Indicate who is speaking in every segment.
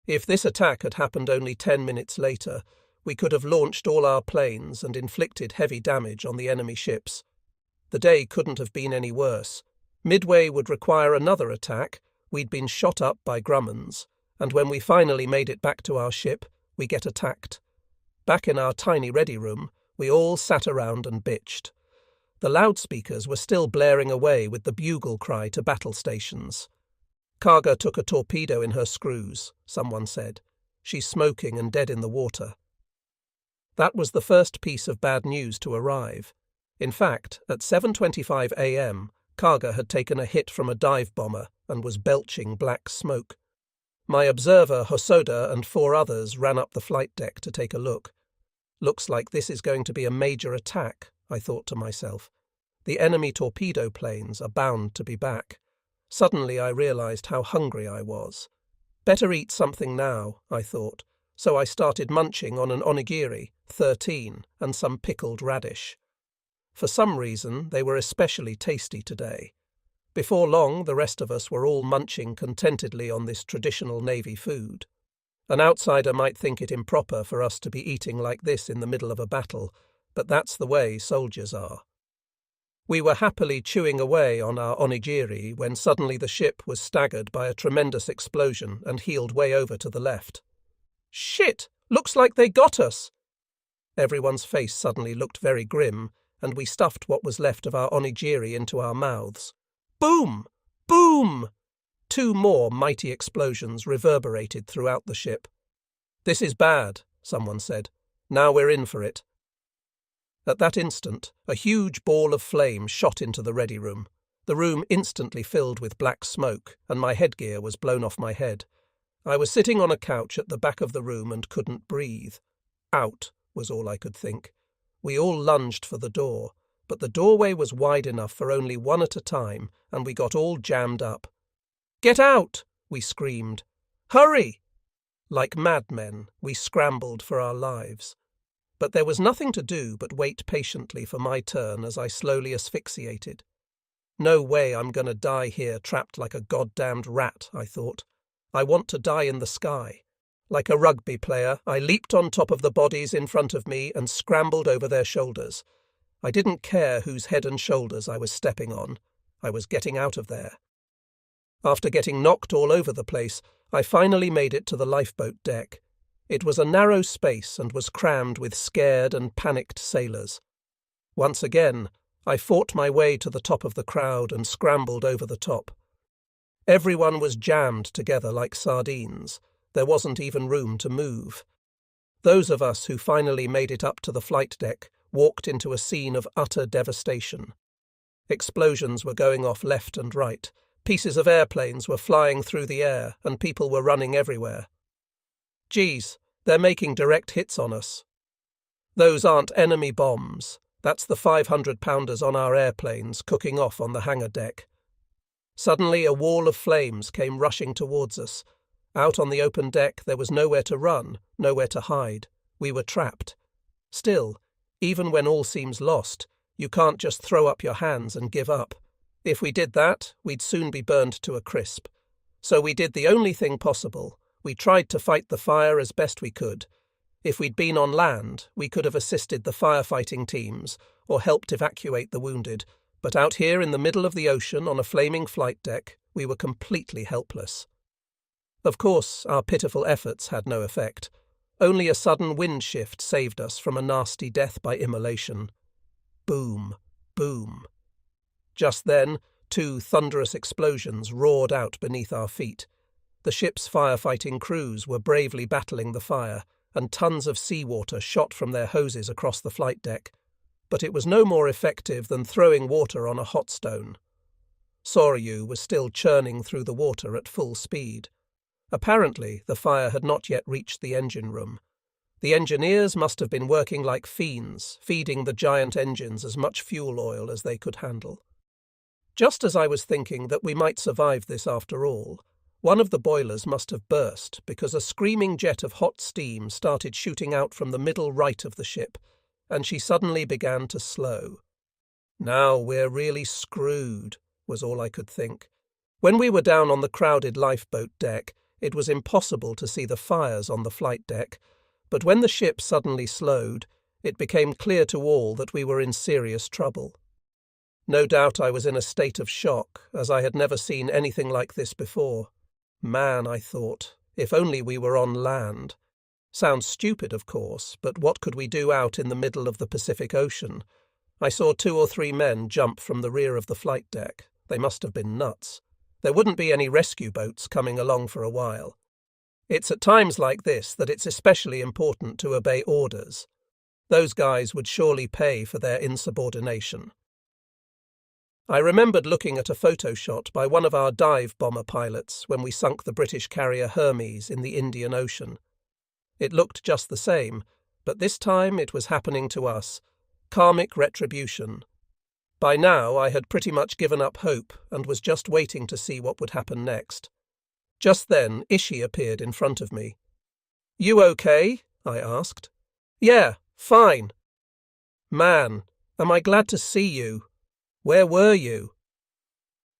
Speaker 1: If this attack had happened only 10 minutes later, we could have launched all our planes and inflicted heavy damage on the enemy ships. The day couldn't have been any worse. Midway would require another attack, we'd been shot up by Grummons, and when we finally made it back to our ship, we get attacked. Back in our tiny ready room, we all sat around and bitched. The loudspeakers were still blaring away with the bugle cry to battle stations. Karga took a torpedo in her screws, someone said. She's smoking and dead in the water. That was the first piece of bad news to arrive. In fact, at 7:25 a.m., Karga had taken a hit from a dive bomber and was belching black smoke. My observer, Hosoda, and 4 others ran up the flight deck to take a look. Looks like this is going to be a major attack, I thought to myself. The enemy torpedo planes are bound to be back. Suddenly I realized how hungry I was. Better eat something now, I thought, so I started munching on an onigiri, 13, and some pickled radish. For some reason, they were especially tasty today. Before long, the rest of us were all munching contentedly on this traditional Navy food. An outsider might think it improper for us to be eating like this in the middle of a battle, but that's the way soldiers are. We were happily chewing away on our onigiri when suddenly the ship was staggered by a tremendous explosion and heeled way over to the left. "Shit! Looks like they got us!" Everyone's face suddenly looked very grim, and we stuffed what was left of our onigiri into our mouths. Boom! Boom! 2 more mighty explosions reverberated throughout the ship. "This is bad," someone said. "Now we're in for it." At that instant, a huge ball of flame shot into the ready room. The room instantly filled with black smoke, and my headgear was blown off my head. I was sitting on a couch at the back of the room and couldn't breathe. Out, was all I could think. We all lunged for the door, but the doorway was wide enough for only one at a time, and we got all jammed up. "Get out!" we screamed. "Hurry!" Like madmen, we scrambled for our lives. But there was nothing to do but wait patiently for my turn as I slowly asphyxiated. No way I'm going to die here trapped like a goddamned rat, I thought. I want to die in the sky. Like a rugby player, I leaped on top of the bodies in front of me and scrambled over their shoulders. I didn't care whose head and shoulders I was stepping on. I was getting out of there. After getting knocked all over the place, I finally made it to the lifeboat deck. It was a narrow space and was crammed with scared and panicked sailors. Once again, I fought my way to the top of the crowd and scrambled over the top. Everyone was jammed together like sardines. There wasn't even room to move. Those of us who finally made it up to the flight deck walked into a scene of utter devastation. Explosions were going off left and right. Pieces of airplanes were flying through the air, and people were running everywhere. "Geez, they're making direct hits on us." "Those aren't enemy bombs. That's the 500-pounders on our airplanes cooking off on the hangar deck." Suddenly a wall of flames came rushing towards us. Out on the open deck there was nowhere to run, nowhere to hide. We were trapped. Still, even when all seems lost, you can't just throw up your hands and give up. If we did that, we'd soon be burned to a crisp. So we did the only thing possible. We tried to fight the fire as best we could. If we'd been on land, we could have assisted the firefighting teams or helped evacuate the wounded, but out here in the middle of the ocean on a flaming flight deck, we were completely helpless. Of course, our pitiful efforts had no effect. Only a sudden wind shift saved us from a nasty death by immolation. Boom, boom. Just then, 2 thunderous explosions roared out beneath our feet. The ship's firefighting crews were bravely battling the fire, and tons of seawater shot from their hoses across the flight deck. But it was no more effective than throwing water on a hot stone. Soryu was still churning through the water at full speed. Apparently, the fire had not yet reached the engine room. The engineers must have been working like fiends, feeding the giant engines as much fuel oil as they could handle. Just as I was thinking that we might survive this after all, one of the boilers must have burst because a screaming jet of hot steam started shooting out from the middle right of the ship, and she suddenly began to slow. "Now we're really screwed," was all I could think. When we were down on the crowded lifeboat deck, it was impossible to see the fires on the flight deck, but when the ship suddenly slowed, it became clear to all that we were in serious trouble. No doubt I was in a state of shock, as I had never seen anything like this before. Man, I thought, if only we were on land. Sounds stupid, of course, but what could we do out in the middle of the Pacific Ocean? I saw 2 or 3 men jump from the rear of the flight deck. They must have been nuts. There wouldn't be any rescue boats coming along for a while. It's at times like this that it's especially important to obey orders. Those guys would surely pay for their insubordination. I remembered looking at a photo shot by one of our dive bomber pilots when we sunk the British carrier Hermes in the Indian Ocean. It looked just the same, but this time it was happening to us. Karmic retribution. By now I had pretty much given up hope and was just waiting to see what would happen next. Just then Ishi appeared in front of me. "You okay?" I asked. "Yeah, fine." "Man, am I glad to see you. Where were you?"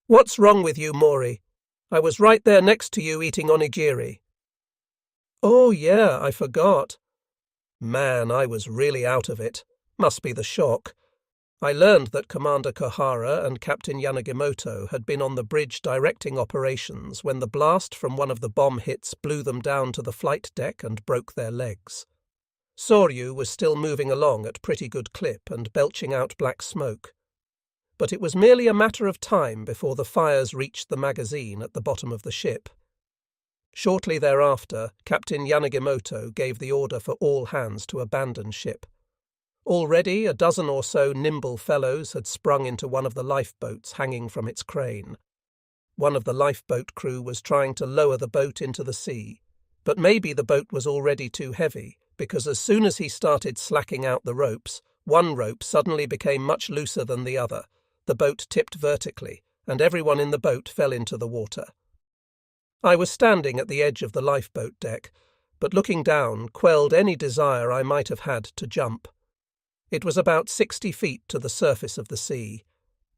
Speaker 1: "What's wrong with you, Mori? I was right there next to you eating onigiri." "Oh yeah, I forgot." Man, I was really out of it. Must be the shock. I learned that Commander Kohara and Captain Yanagimoto had been on the bridge directing operations when the blast from one of the bomb hits blew them down to the flight deck and broke their legs. Soryu was still moving along at pretty good clip and belching out black smoke. But it was merely a matter of time before the fires reached the magazine at the bottom of the ship. Shortly thereafter, Captain Yanagimoto gave the order for all hands to abandon ship. Already a dozen or so nimble fellows had sprung into one of the lifeboats hanging from its crane. One of the lifeboat crew was trying to lower the boat into the sea, but maybe the boat was already too heavy, because as soon as he started slacking out the ropes, one rope suddenly became much looser than the other. The boat tipped vertically, and everyone in the boat fell into the water. I was standing at the edge of the lifeboat deck, but looking down quelled any desire I might have had to jump. It was about 60 feet to the surface of the sea.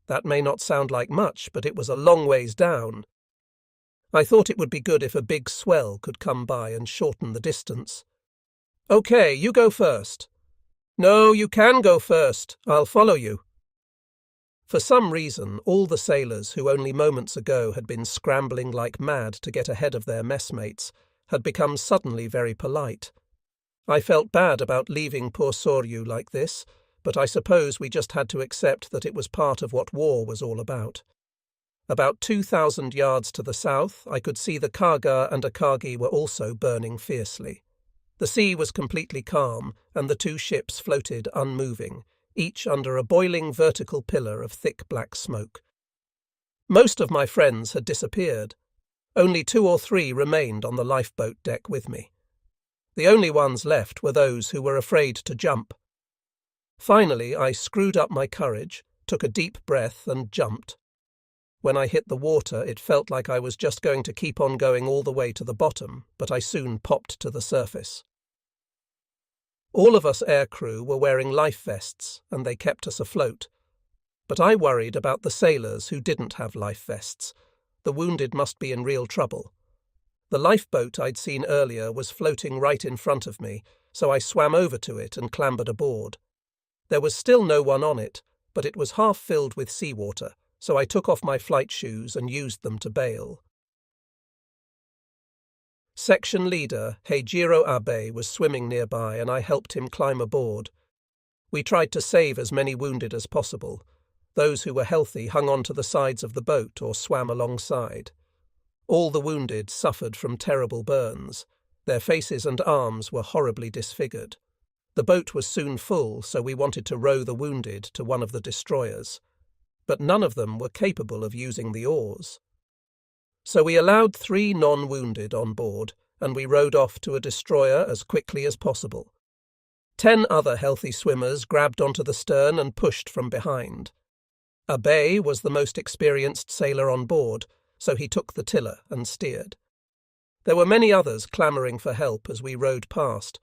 Speaker 1: That may not sound like much, but it was a long ways down. I thought it would be good if a big swell could come by and shorten the distance. "Okay, you go first." "No, you can go first. I'll follow you." For some reason, all the sailors who only moments ago had been scrambling like mad to get ahead of their messmates had become suddenly very polite. I felt bad about leaving poor Soryu like this, but I suppose we just had to accept that it was part of what war was all about. About 2,000 yards to the south, I could see the Kaga and Akagi were also burning fiercely. The sea was completely calm, and the 2 ships floated unmoving, each under a boiling vertical pillar of thick black smoke. Most of my friends had disappeared. Only 2 or 3 remained on the lifeboat deck with me. The only ones left were those who were afraid to jump. Finally, I screwed up my courage, took a deep breath and jumped. When I hit the water, it felt like I was just going to keep on going all the way to the bottom, but I soon popped to the surface. All of us aircrew were wearing life vests, and they kept us afloat. But I worried about the sailors who didn't have life vests. The wounded must be in real trouble. The lifeboat I'd seen earlier was floating right in front of me, so I swam over to it and clambered aboard. There was still no one on it, but it was half filled with seawater, so I took off my flight shoes and used them to bail. Section leader Heijiro Abe was swimming nearby, and I helped him climb aboard. We tried to save as many wounded as possible. Those who were healthy hung on to the sides of the boat or swam alongside. All the wounded suffered from terrible burns. Their faces and arms were horribly disfigured. The boat was soon full, so we wanted to row the wounded to one of the destroyers. But none of them were capable of using the oars. So we allowed 3 non-wounded on board, and we rowed off to a destroyer as quickly as possible. 10 other healthy swimmers grabbed onto the stern and pushed from behind. Abe was the most experienced sailor on board, so he took the tiller and steered. There were many others clamouring for help as we rowed past,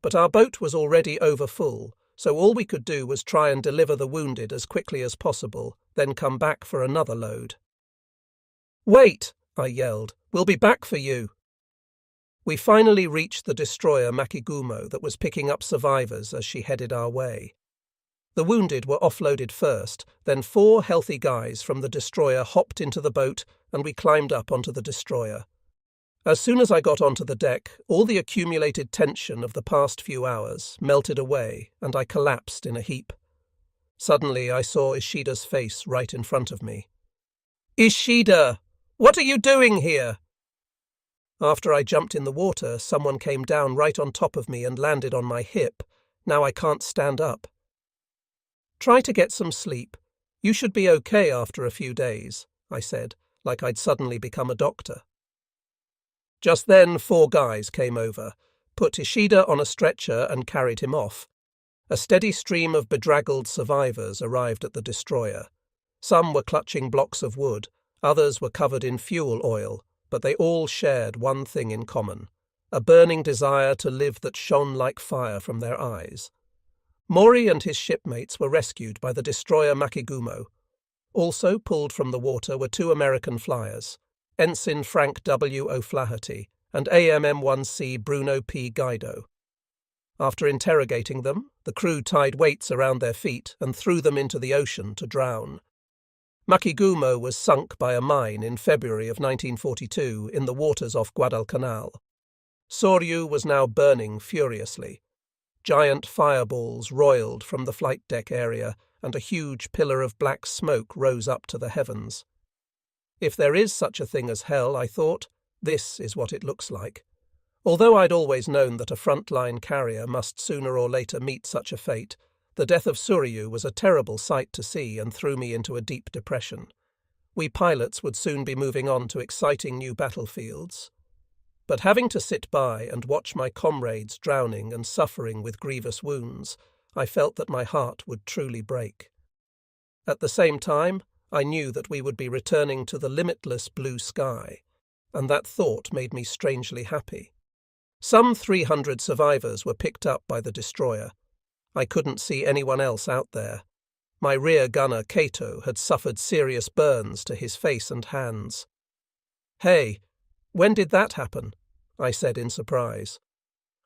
Speaker 1: but our boat was already over full, so all we could do was try and deliver the wounded as quickly as possible, then come back for another load. "Wait!" I yelled. "We'll be back for you." We finally reached the destroyer Makigumo that was picking up survivors as she headed our way. The wounded were offloaded first, then 4 healthy guys from the destroyer hopped into the boat and we climbed up onto the destroyer. As soon as I got onto the deck, all the accumulated tension of the past few hours melted away and I collapsed in a heap. Suddenly I saw Ishida's face right in front of me. "Ishida! What are you doing here?" After I jumped in the water, someone came down right on top of me and landed on my hip. Now I can't stand up. "Try to get some sleep. You should be okay after a few days," I said, like I'd suddenly become a doctor. Just then 4 guys came over, put Ishida on a stretcher and carried him off. A steady stream of bedraggled survivors arrived at the destroyer. Some were clutching blocks of wood, others were covered in fuel oil, but they all shared one thing in common, a burning desire to live that shone like fire from their eyes. Mori and his shipmates were rescued by the destroyer Makigumo. Also pulled from the water were 2 American flyers, Ensign Frank W. O'Flaherty and AMM-1C Bruno P. Guido. After interrogating them, the crew tied weights around their feet and threw them into the ocean to drown. Makigumo was sunk by a mine in February of 1942 in the waters off Guadalcanal. Soryu was now burning furiously. Giant fireballs roiled from the flight deck area, and a huge pillar of black smoke rose up to the heavens. If there is such a thing as hell, I thought, this is what it looks like. Although I'd always known that a frontline carrier must sooner or later meet such a fate, the death of Soryu was a terrible sight to see and threw me into a deep depression. We pilots would soon be moving on to exciting new battlefields. But having to sit by and watch my comrades drowning and suffering with grievous wounds, I felt that my heart would truly break. At the same time, I knew that we would be returning to the limitless blue sky, and that thought made me strangely happy. Some 300 survivors were picked up by the destroyer. I couldn't see anyone else out there. My rear gunner, Kato, had suffered serious burns to his face and hands. "Hey, when did that happen?" I said in surprise.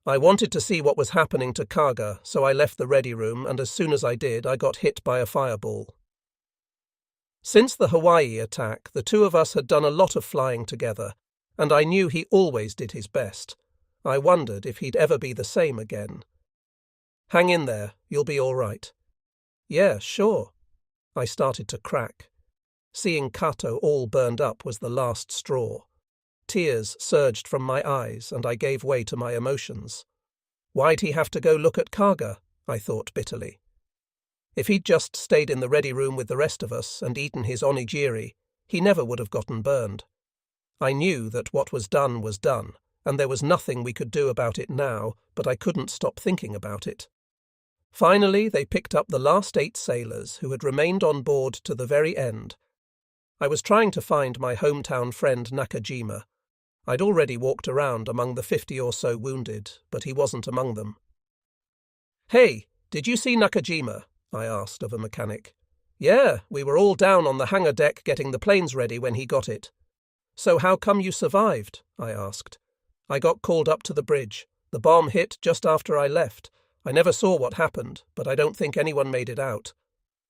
Speaker 1: "I wanted to see what was happening to Kaga, so I left the ready room, and as soon as I did, I got hit by a fireball." Since the Hawaii attack, the 2 of us had done a lot of flying together, and I knew he always did his best. I wondered if he'd ever be the same again. "Hang in there, you'll be all right." "Yeah, sure." I started to crack. Seeing Kato all burned up was the last straw. Tears surged from my eyes, and I gave way to my emotions. Why'd he have to go look at Kaga? I thought bitterly. If he'd just stayed in the ready room with the rest of us and eaten his onigiri, he never would have gotten burned. I knew that what was done, and there was nothing we could do about it now, but I couldn't stop thinking about it. Finally, they picked up the last 8 sailors who had remained on board to the very end. I was trying to find my hometown friend Nakajima. I'd already walked around among the 50 or so wounded, but he wasn't among them. "Hey, did you see Nakajima?" I asked of a mechanic. "Yeah, we were all down on the hangar deck getting the planes ready when he got it." "So how come you survived?" I asked. "I got called up to the bridge. The bomb hit just after I left. I never saw what happened, but I don't think anyone made it out."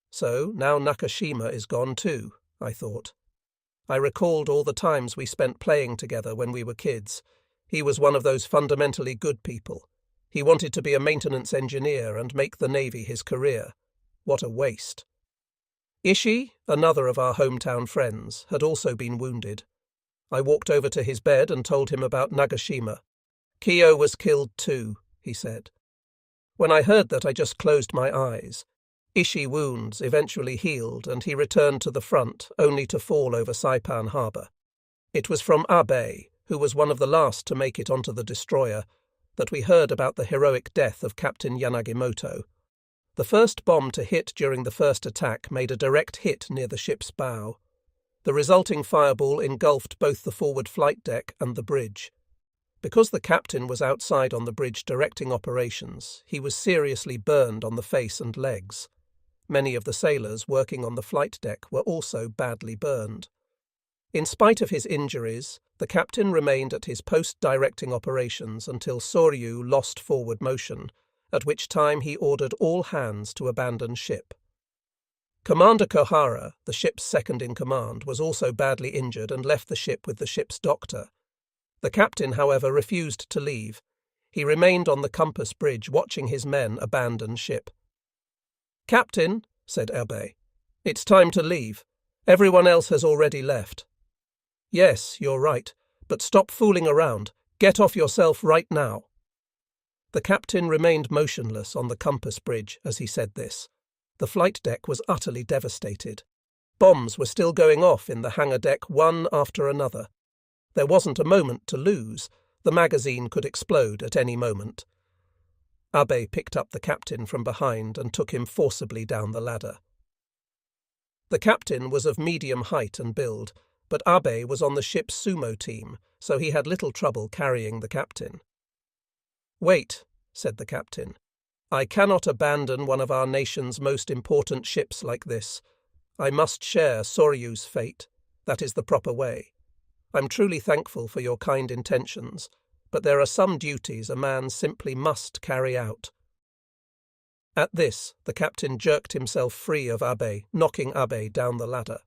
Speaker 1: So now Nakashima is gone too, I thought. I recalled all the times we spent playing together when we were kids. He was one of those fundamentally good people. He wanted to be a maintenance engineer and make the Navy his career. What a waste. Ishi, another of our hometown friends, had also been wounded. I walked over to his bed and told him about Nagashima. "Kyo was killed too," he said. When I heard that, I just closed my eyes. Ishi wounds eventually healed, and he returned to the front, only to fall over Saipan harbour. It was from Abe, who was one of the last to make it onto the destroyer, that we heard about the heroic death of Captain Yanagimoto. The first bomb to hit during the first attack made a direct hit near the ship's bow. The resulting fireball engulfed both the forward flight deck and the bridge. Because the captain was outside on the bridge directing operations, he was seriously burned on the face and legs. Many of the sailors working on the flight deck were also badly burned. In spite of his injuries, The captain remained at his post directing operations until Soryu lost forward motion, at which time he ordered all hands to abandon ship. Commander Kohara, the ship's second-in-command, was also badly injured and left the ship with the ship's doctor. The captain, however, refused to leave. He remained on the compass bridge watching his men abandon ship. "Captain," said Abe, "it's time to leave. Everyone else has already left." "Yes, you're right, but stop fooling around. Get off yourself right now." The captain remained motionless on the compass bridge as he said this. The flight deck was utterly devastated. Bombs were still going off in the hangar deck one after another. There wasn't a moment to lose. The magazine could explode at any moment. Abe picked up the captain from behind and took him forcibly down the ladder. The captain was of medium height and build, but Abe was on the ship's sumo team, so he had little trouble carrying the captain. "Wait," said the captain. "I cannot abandon one of our nation's most important ships like this. I must share Soryu's fate. That is the proper way. I'm truly thankful for your kind intentions, but there are some duties a man simply must carry out." At this, the captain jerked himself free of Abe, knocking Abe down the ladder.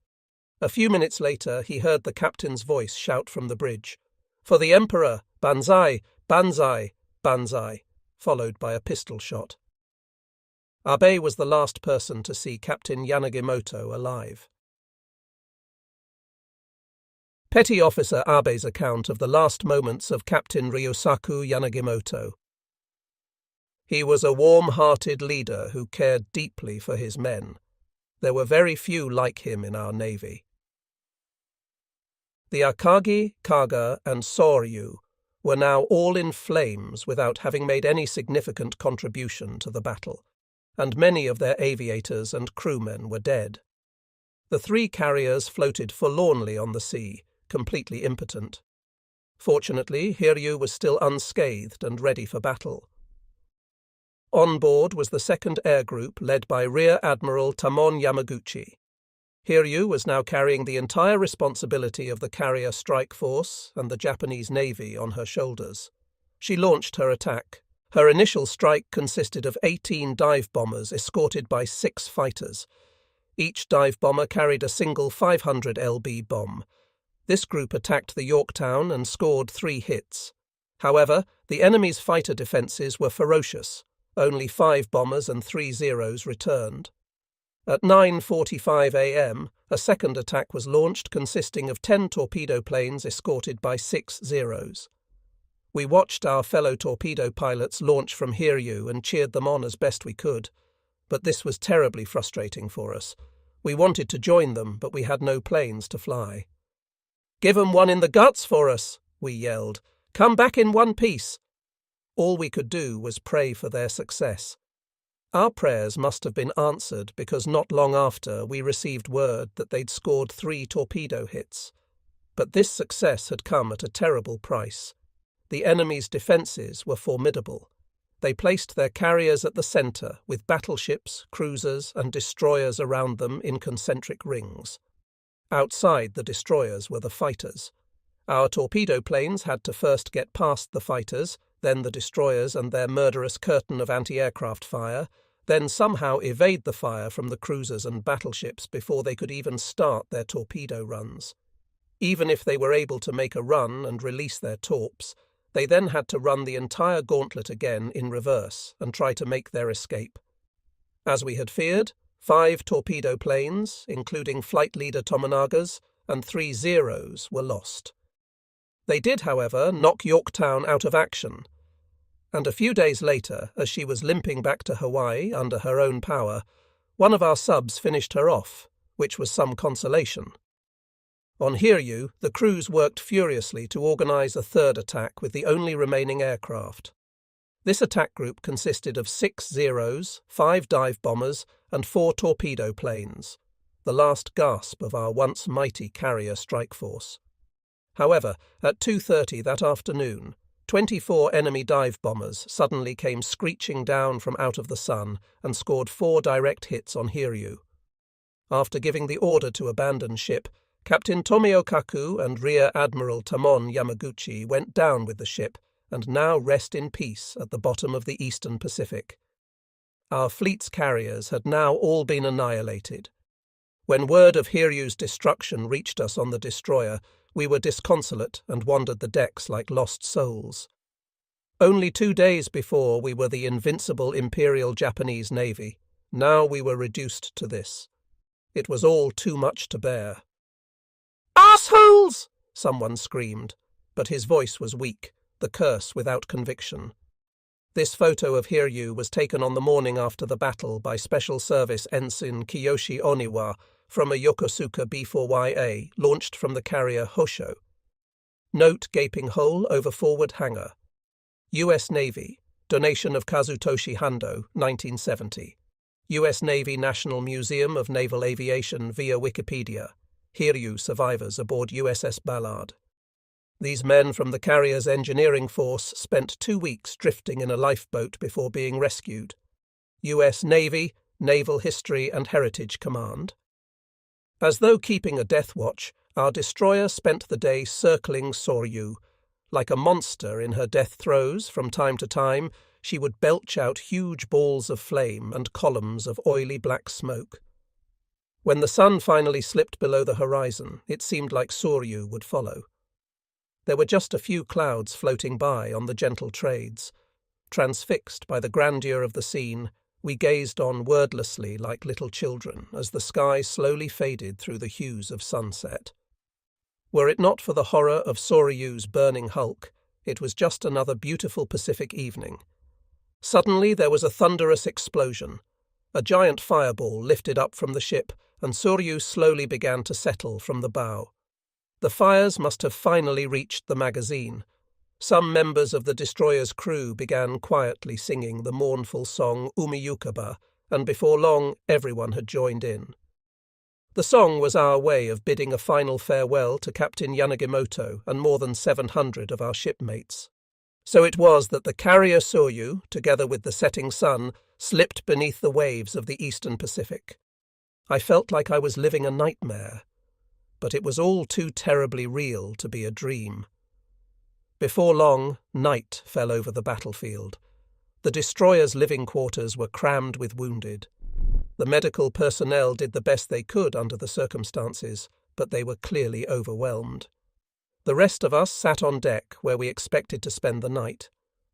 Speaker 1: A few minutes later, he heard the captain's voice shout from the bridge, "For the Emperor! Banzai! Banzai! Banzai!" followed by a pistol shot. Abe was the last person to see Captain Yanagimoto alive. Petty Officer Abe's account of the last moments of Captain Ryosaku Yanagimoto. He was a warm-hearted leader who cared deeply for his men. There were very few like him in our navy. The Akagi, Kaga, and Soryu were now all in flames without having made any significant contribution to the battle, and many of their aviators and crewmen were dead. The three carriers floated forlornly on the sea, completely impotent. Fortunately, Hiryu was still unscathed and ready for battle. On board was the second air group led by Rear Admiral Tamon Yamaguchi. Hiryu was now carrying the entire responsibility of the carrier strike force and the Japanese Navy on her shoulders. She launched her attack. Her initial strike consisted of 18 dive bombers escorted by 6 fighters. Each dive bomber carried a single 500 lb bomb. This group attacked the Yorktown and scored 3 hits. However, the enemy's fighter defences were ferocious. Only 5 bombers and 3 Zeros returned. At 9:45 a.m., a second attack was launched consisting of 10 torpedo planes escorted by 6 Zeros. We watched our fellow torpedo pilots launch from Hiryu and cheered them on as best we could, but this was terribly frustrating for us. We wanted to join them, but we had no planes to fly. "Give 'em one in the guts for us," we yelled. "Come back in one piece." All we could do was pray for their success. Our prayers must have been answered because not long after we received word that they'd scored 3 torpedo hits. But this success had come at a terrible price. The enemy's defences were formidable. They placed their carriers at the centre, with battleships, cruisers, and destroyers around them in concentric rings. Outside the destroyers were the fighters. Our torpedo planes had to first get past the fighters, then the destroyers and their murderous curtain of anti-aircraft fire, then somehow evade the fire from the cruisers and battleships before they could even start their torpedo runs. Even if they were able to make a run and release their torps, they then had to run the entire gauntlet again in reverse and try to make their escape. As we had feared, 5 torpedo planes, including flight leader Tomonaga's, and 3 Zeros were lost. They did, however, knock Yorktown out of action, and a few days later, as she was limping back to Hawaii under her own power, one of our subs finished her off, which was some consolation. On Hiryu, the crews worked furiously to organise a third attack with the only remaining aircraft. This attack group consisted of 6 Zeros, 5 dive bombers, and 4 torpedo planes, the last gasp of our once mighty carrier strike force. However, at 2:30 that afternoon, 24 enemy dive bombers suddenly came screeching down from out of the sun and scored 4 direct hits on Hiryu. After giving the order to abandon ship, Captain Tomio Kaku and Rear Admiral Tamon Yamaguchi went down with the ship and now rest in peace at the bottom of the Eastern Pacific. Our fleet's carriers had now all been annihilated. When word of Hiryu's destruction reached us on the destroyer, we were disconsolate and wandered the decks like lost souls. Only 2 days before we were the invincible Imperial Japanese Navy. Now we were reduced to this. It was all too much to bear. "Assholes!" someone screamed, but his voice was weak, the curse without conviction. This photo of Hiryu was taken on the morning after the battle by Special Service Ensign Kiyoshi Oniwa from a Yokosuka B-4YA launched from the carrier Hosho. Note gaping hole over forward hangar. U.S. Navy, donation of Kazutoshi Hando, 1970. U.S. Navy National Museum of Naval Aviation via Wikipedia. Hiryu survivors aboard USS Ballard. These men from the carrier's engineering force spent 2 weeks drifting in a lifeboat before being rescued. U.S. Navy, Naval History and Heritage Command. As though keeping a death watch, our destroyer spent the day circling Soryu. Like a monster in her death throes, from time to time, she would belch out huge balls of flame and columns of oily black smoke. When the sun finally slipped below the horizon, it seemed like Soryu would follow. There were just a few clouds floating by on the gentle trades. Transfixed by the grandeur of the scene, we gazed on wordlessly like little children as the sky slowly faded through the hues of sunset. Were it not for the horror of Soryu's burning hulk, it was just another beautiful Pacific evening. Suddenly there was a thunderous explosion. A giant fireball lifted up from the ship, and Soryu slowly began to settle from the bow. The fires must have finally reached the magazine. Some members of the destroyer's crew began quietly singing the mournful song Umiyukaba, and before long everyone had joined in. The song was our way of bidding a final farewell to Captain Yanagimoto and more than 700 of our shipmates. So it was that the carrier Soryu, together with the setting sun, slipped beneath the waves of the Eastern Pacific. I felt like I was living a nightmare, but it was all too terribly real to be a dream. Before long, night fell over the battlefield. The destroyer's living quarters were crammed with wounded. The medical personnel did the best they could under the circumstances, but they were clearly overwhelmed. The rest of us sat on deck where we expected to spend the night.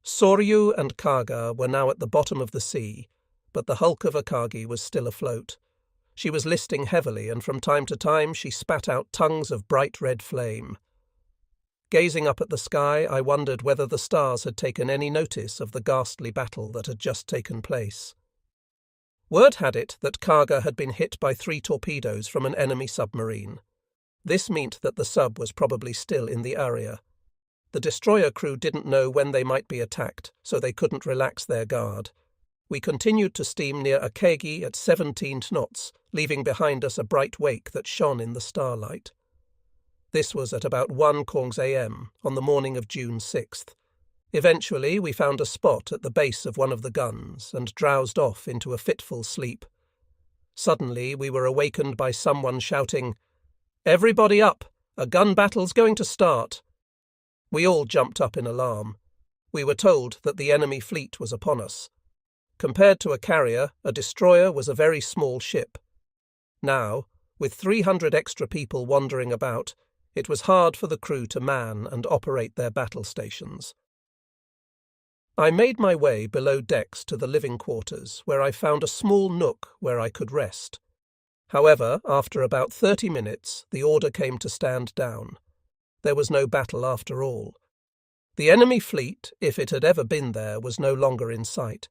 Speaker 1: Soryu and Kaga were now at the bottom of the sea, but the hulk of Akagi was still afloat. She was listing heavily, and from time to time she spat out tongues of bright red flame. Gazing up at the sky, I wondered whether the stars had taken any notice of the ghastly battle that had just taken place. Word had it that Kaga had been hit by 3 torpedoes from an enemy submarine. This meant that the sub was probably still in the area. The destroyer crew didn't know when they might be attacked, so they couldn't relax their guard. We continued to steam near Akagi at 17 knots, leaving behind us a bright wake that shone in the starlight. This was at about 1 Kongs a.m. on the morning of June 6th. Eventually we found a spot at the base of one of the guns and drowsed off into a fitful sleep. Suddenly we were awakened by someone shouting, "Everybody up! A gun battle's going to start!" We all jumped up in alarm. We were told that the enemy fleet was upon us. Compared to a carrier, a destroyer was a very small ship. Now, with 300 extra people wandering about, it was hard for the crew to man and operate their battle stations. I made my way below decks to the living quarters, where I found a small nook where I could rest. However, after about 30 minutes, the order came to stand down. There was no battle after all. The enemy fleet, if it had ever been there, was no longer in sight.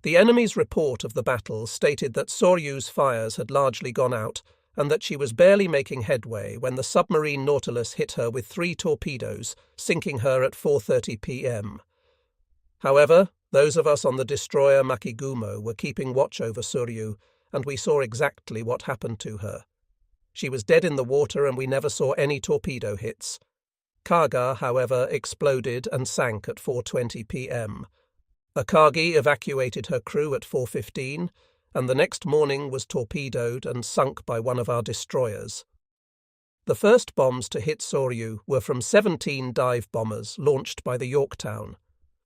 Speaker 1: The enemy's report of the battle stated that Soryu's fires had largely gone out and that she was barely making headway when the submarine Nautilus hit her with 3 torpedoes, sinking her at 4:30 p.m. However, those of us on the destroyer Makigumo were keeping watch over Soryu, and we saw exactly what happened to her. She was dead in the water and we never saw any torpedo hits. Kaga, however, exploded and sank at 4:20 p.m. Akagi evacuated her crew at 4:15, and the next morning was torpedoed and sunk by one of our destroyers. The first bombs to hit Soryu were from 17 dive bombers launched by the Yorktown.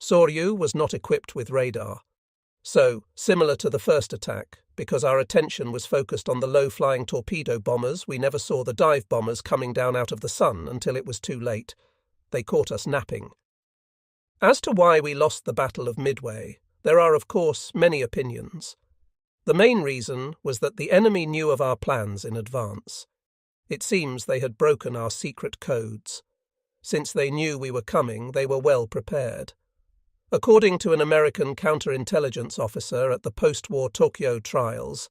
Speaker 1: Soryu was not equipped with radar. So, similar to the first attack, because our attention was focused on the low-flying torpedo bombers, we never saw the dive bombers coming down out of the sun until it was too late. They caught us napping. As to why we lost the Battle of Midway, there are, of course, many opinions. The main reason was that the enemy knew of our plans in advance. It seems they had broken our secret codes. Since they knew we were coming, they were well prepared. According to an American counterintelligence officer at the post-war Tokyo trials,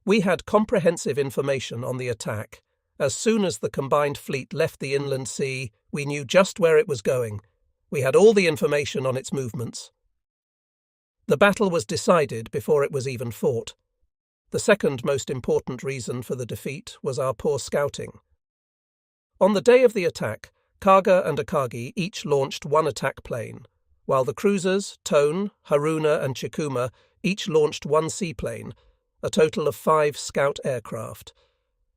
Speaker 1: we had comprehensive information on the attack. As soon as the combined fleet left the inland sea, we knew just where it was going. We had all the information on its movements. The battle was decided before it was even fought. The second most important reason for the defeat was our poor scouting. On the day of the attack, Kaga and Akagi each launched one attack plane, while the cruisers, Tone, Haruna and Chikuma each launched one seaplane, a total of 5 scout aircraft.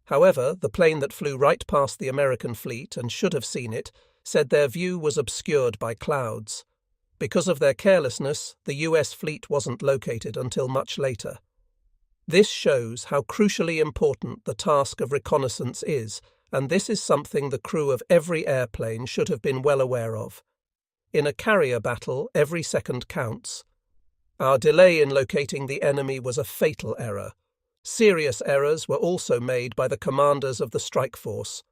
Speaker 1: However, the plane that flew right past the American fleet and should have seen it said their view was obscured by clouds. Because of their carelessness, the US fleet wasn't located until much later. This shows how crucially important the task of reconnaissance is, and this is something the crew of every airplane should have been well aware of. In a carrier battle, every second counts. Our delay in locating the enemy was a fatal error. Serious errors were also made by the commanders of the strike force.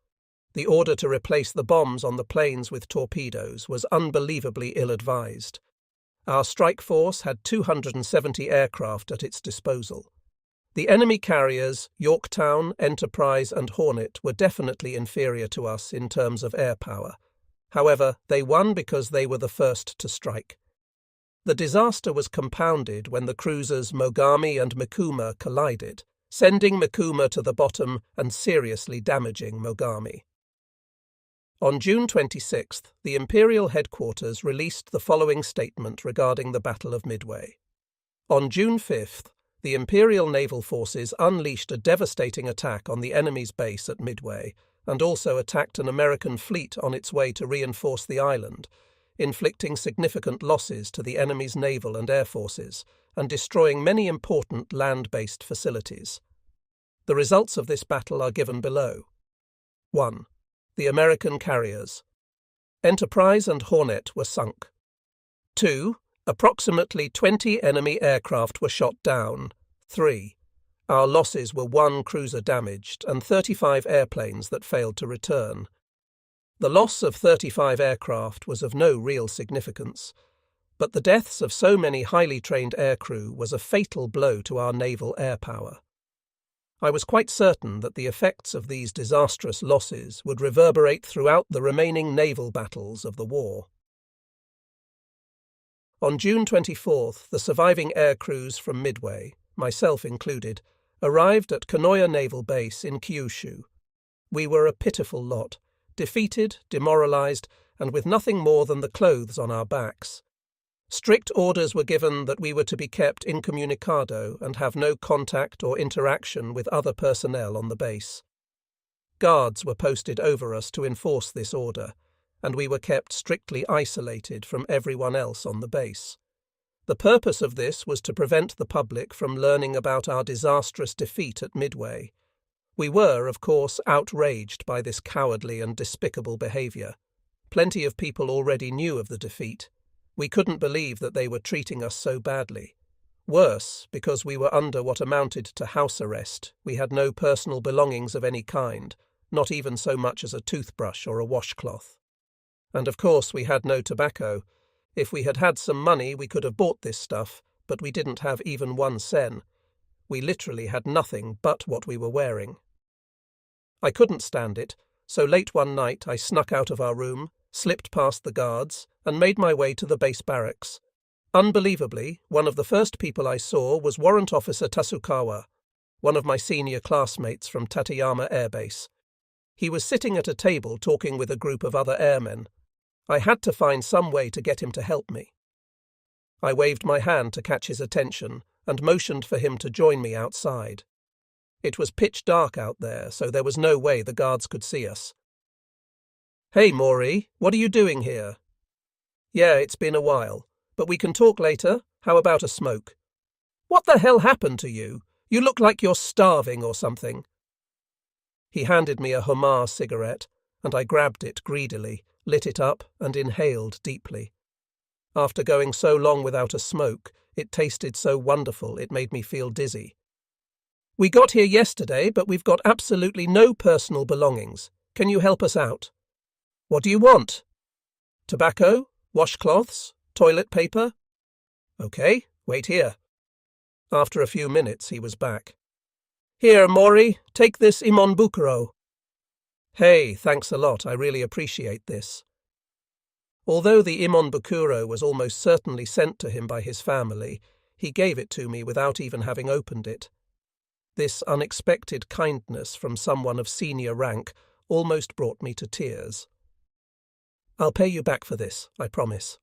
Speaker 1: The order to replace the bombs on the planes with torpedoes was unbelievably ill-advised. Our strike force had 270 aircraft at its disposal. The enemy carriers, Yorktown, Enterprise and Hornet, were definitely inferior to us in terms of air power. However, they won because they were the first to strike. The disaster was compounded when the cruisers Mogami and Mikuma collided, sending Mikuma to the bottom and seriously damaging Mogami. On June 26th, the Imperial headquarters released the following statement regarding the Battle of Midway. On June 5th, the Imperial naval forces unleashed a devastating attack on the enemy's base at Midway and also attacked an American fleet on its way to reinforce the island, inflicting significant losses to the enemy's naval and air forces and destroying many important land-based facilities. The results of this battle are given below. 1. The American carriers. Enterprise and Hornet were sunk. 2. Approximately 20 enemy aircraft were shot down. 3. Our losses were 1 cruiser damaged and 35 airplanes that failed to return. The loss of 35 aircraft was of no real significance, but the deaths of so many highly trained aircrew was a fatal blow to our naval air power. I was quite certain that the effects of these disastrous losses would reverberate throughout the remaining naval battles of the war. On June 24th, the surviving aircrews from Midway, myself included, arrived at Kanoya Naval Base in Kyushu. We were a pitiful lot, defeated, demoralized, and with nothing more than the clothes on our backs. Strict orders were given that we were to be kept incommunicado and have no contact or interaction with other personnel on the base. Guards were posted over us to enforce this order, and we were kept strictly isolated from everyone else on the base. The purpose of this was to prevent the public from learning about our disastrous defeat at Midway. We were, of course, outraged by this cowardly and despicable behaviour. Plenty of people already knew of the defeat. We couldn't believe that they were treating us so badly. Worse, because we were under what amounted to house arrest, we had no personal belongings of any kind, not even so much as a toothbrush or a washcloth. And of course we had no tobacco. If we had had some money we could have bought this stuff, but we didn't have even 1 sen. We literally had nothing but what we were wearing. I couldn't stand it, so late one night I snuck out of our room, slipped past the guards, and made my way to the base barracks. Unbelievably, one of the first people I saw was Warrant Officer Tasukawa, one of my senior classmates from Tateyama Air Base. He was sitting at a table talking with a group of other airmen. I had to find some way to get him to help me. I waved my hand to catch his attention and motioned for him to join me outside. It was pitch dark out there, so there was no way the guards could see us. "Hey, Maury, what are you doing here?" "Yeah, it's been a while, but we can talk later. How about a smoke?" "What the hell happened to you? You look like you're starving or something." He handed me a Homar cigarette, and I grabbed it greedily, lit it up, and inhaled deeply. After going so long without a smoke, it tasted so wonderful it made me feel dizzy. "We got here yesterday, but we've got absolutely no personal belongings. Can you help us out?" "What do you want?" "Tobacco, washcloths, toilet paper?" "Okay, wait here." After a few minutes, he was back. "Here, Maury, take this Imonbukuro." "Hey, thanks a lot, I really appreciate this." Although the Imonbukuro was almost certainly sent to him by his family, he gave it to me without even having opened it. This unexpected kindness from someone of senior rank almost brought me to tears. "I'll pay you back for this, I promise."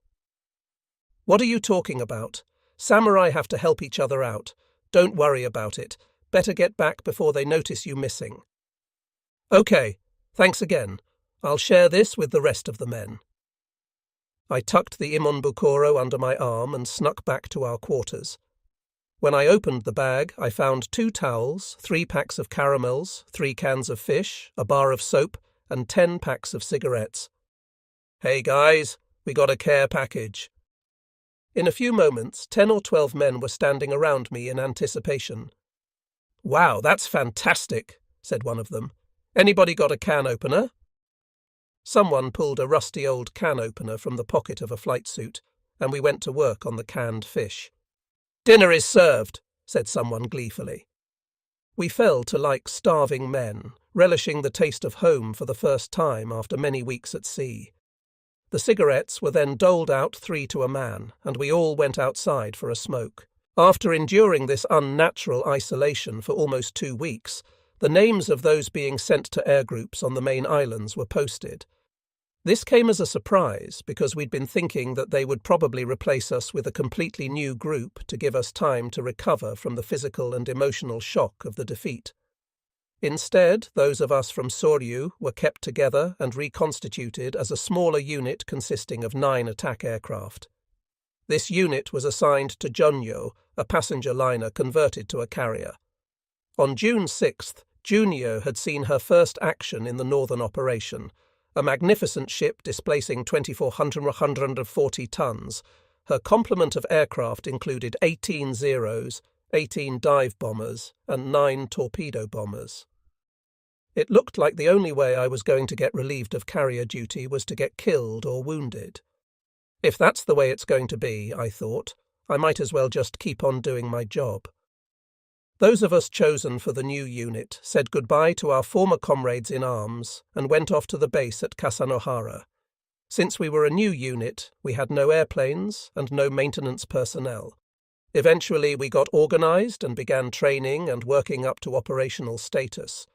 Speaker 1: "What are you talking about? Samurai have to help each other out. Don't worry about it. Better get back before they notice you missing." "Okay, thanks again. I'll share this with the rest of the men." I tucked the Imonbukuro under my arm and snuck back to our quarters. When I opened the bag, I found 2 towels, 3 packs of caramels, 3 cans of fish, a bar of soap, and 10 packs of cigarettes. "Hey guys, we got a care package." In a few moments, 10 or 12 men were standing around me in anticipation. "Wow, that's fantastic," said one of them. "Anybody got a can opener?" Someone pulled a rusty old can opener from the pocket of a flight suit, and we went to work on the canned fish. "Dinner is served," said someone gleefully. We fell to like starving men, relishing the taste of home for the first time after many weeks at sea. The cigarettes were then doled out 3 to a man, and we all went outside for a smoke. After enduring this unnatural isolation for almost 2 weeks, the names of those being sent to air groups on the main islands were posted. This came as a surprise because we'd been thinking that they would probably replace us with a completely new group to give us time to recover from the physical and emotional shock of the defeat. Instead, those of us from Soryu were kept together and reconstituted as a smaller unit consisting of 9 attack aircraft. This unit was assigned to Junyo, a passenger liner converted to a carrier. On June 6th, Junyo had seen her first action in the northern operation, a magnificent ship displacing 2,440 tons. Her complement of aircraft included 18 Zeros, 18 dive bombers, and 9 torpedo bombers. It looked like the only way I was going to get relieved of carrier duty was to get killed or wounded. If that's the way it's going to be, I thought, I might as well just keep on doing my job. Those of us chosen for the new unit said goodbye to our former comrades in arms and went off to the base at Kasanohara. Since we were a new unit, we had no airplanes and no maintenance personnel. Eventually we got organized and began training and working up to operational status.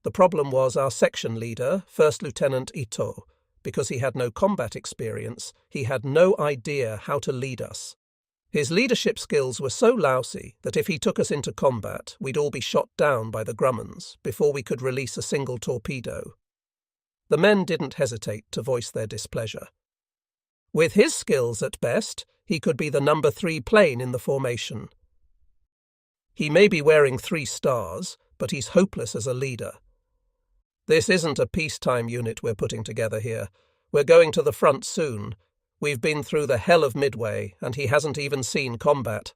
Speaker 1: The problem was our section leader, First Lieutenant Ito. Because he had no combat experience, he had no idea how to lead us. His leadership skills were so lousy that if he took us into combat, we'd all be shot down by the Grummans before we could release a single torpedo. The men didn't hesitate to voice their displeasure. With his skills at best, he could be the number 3 plane in the formation. He may be wearing 3 stars, but he's hopeless as a leader. This isn't a peacetime unit we're putting together here. We're going to the front soon. We've been through the hell of Midway, and he hasn't even seen combat.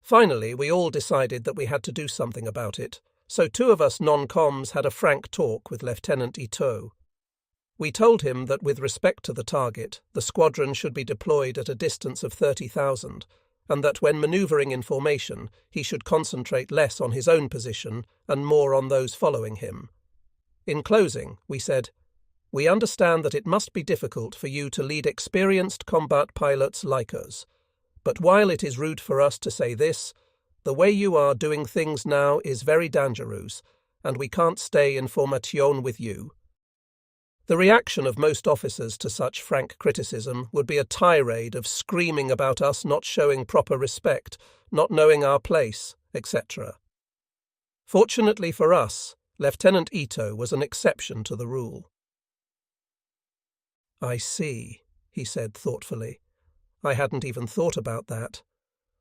Speaker 1: Finally, we all decided that we had to do something about it, so 2 of us non-coms had a frank talk with Lieutenant Ito. We told him that with respect to the target, the squadron should be deployed at a distance of 30,000, and that when manoeuvring in formation, he should concentrate less on his own position and more on those following him. In closing, we said, "We understand that it must be difficult for you to lead experienced combat pilots like us. But while it is rude for us to say this, the way you are doing things now is very dangerous, and we can't stay in formation with you." The reaction of most officers to such frank criticism would be a tirade of screaming about us not showing proper respect, not knowing our place, etc. Fortunately for us, Lieutenant Ito was an exception to the rule. "I see," he said thoughtfully. "I hadn't even thought about that.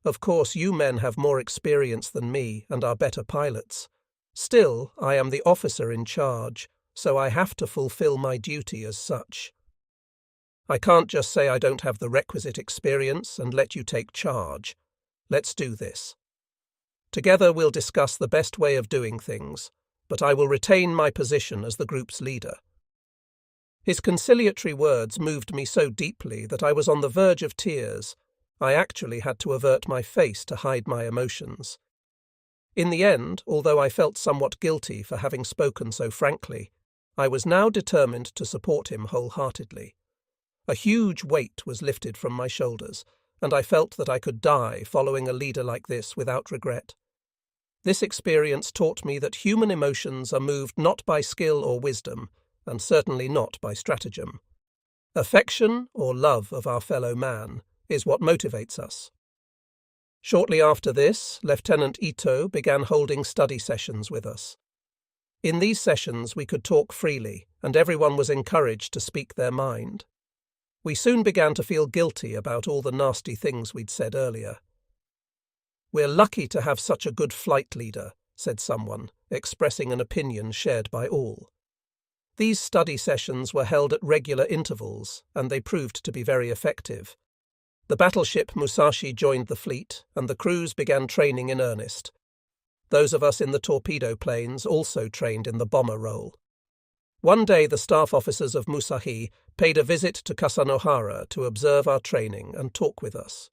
Speaker 1: Of course, you men have more experience than me and are better pilots. Still, I am the officer in charge, so I have to fulfill my duty as such. I can't just say I don't have the requisite experience and let you take charge. Let's do this. Together we'll discuss the best way of doing things, but I will retain my position as the group's leader." His conciliatory words moved me so deeply that I was on the verge of tears. I actually had to avert my face to hide my emotions. In the end, although I felt somewhat guilty for having spoken so frankly, I was now determined to support him wholeheartedly. A huge weight was lifted from my shoulders, and I felt that I could die following a leader like this without regret. This experience taught me that human emotions are moved not by skill or wisdom, and certainly not by stratagem. Affection, or love of our fellow man, is what motivates us. Shortly after this, Lieutenant Ito began holding study sessions with us. In these sessions we could talk freely, and everyone was encouraged to speak their mind. We soon began to feel guilty about all the nasty things we'd said earlier. "We're lucky to have such a good flight leader," said someone, expressing an opinion shared by all. These study sessions were held at regular intervals, and they proved to be very effective. The battleship Musashi joined the fleet, and the crews began training in earnest. Those of us in the torpedo planes also trained in the bomber role. One day the staff officers of Musashi paid a visit to Kasanohara to observe our training and talk with us.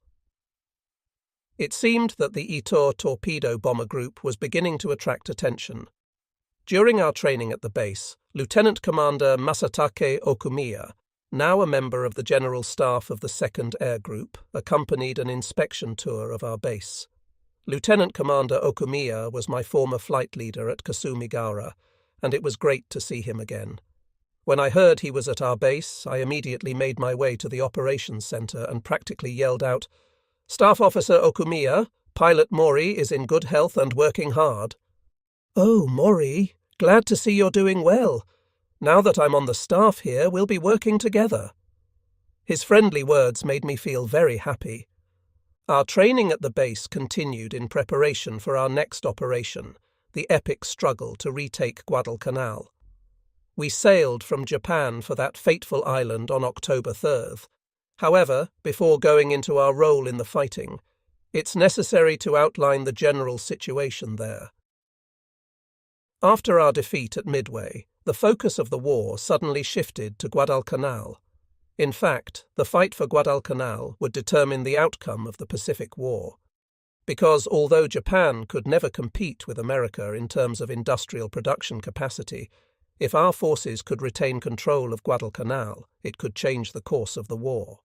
Speaker 1: It seemed that the Ito torpedo bomber group was beginning to attract attention. During our training at the base, Lieutenant Commander Masatake Okumiya, now a member of the General Staff of the 2nd Air Group, accompanied an inspection tour of our base. Lieutenant Commander Okumiya was my former flight leader at Kasumigaura, and it was great to see him again. When I heard he was at our base, I immediately made my way to the operations center and practically yelled out, "Staff Officer Okumiya, Pilot Mori is in good health and working hard." "Oh, Mori, glad to see you're doing well. Now that I'm on the staff here, we'll be working together." His friendly words made me feel very happy. Our training at the base continued in preparation for our next operation, the epic struggle to retake Guadalcanal. We sailed from Japan for that fateful island on October 3rd. However, before going into our role in the fighting, it's necessary to outline the general situation there. After our defeat at Midway, the focus of the war suddenly shifted to Guadalcanal. In fact, the fight for Guadalcanal would determine the outcome of the Pacific War. Because although Japan could never compete with America in terms of industrial production capacity, if our forces could retain control of Guadalcanal, it could change the course of the war.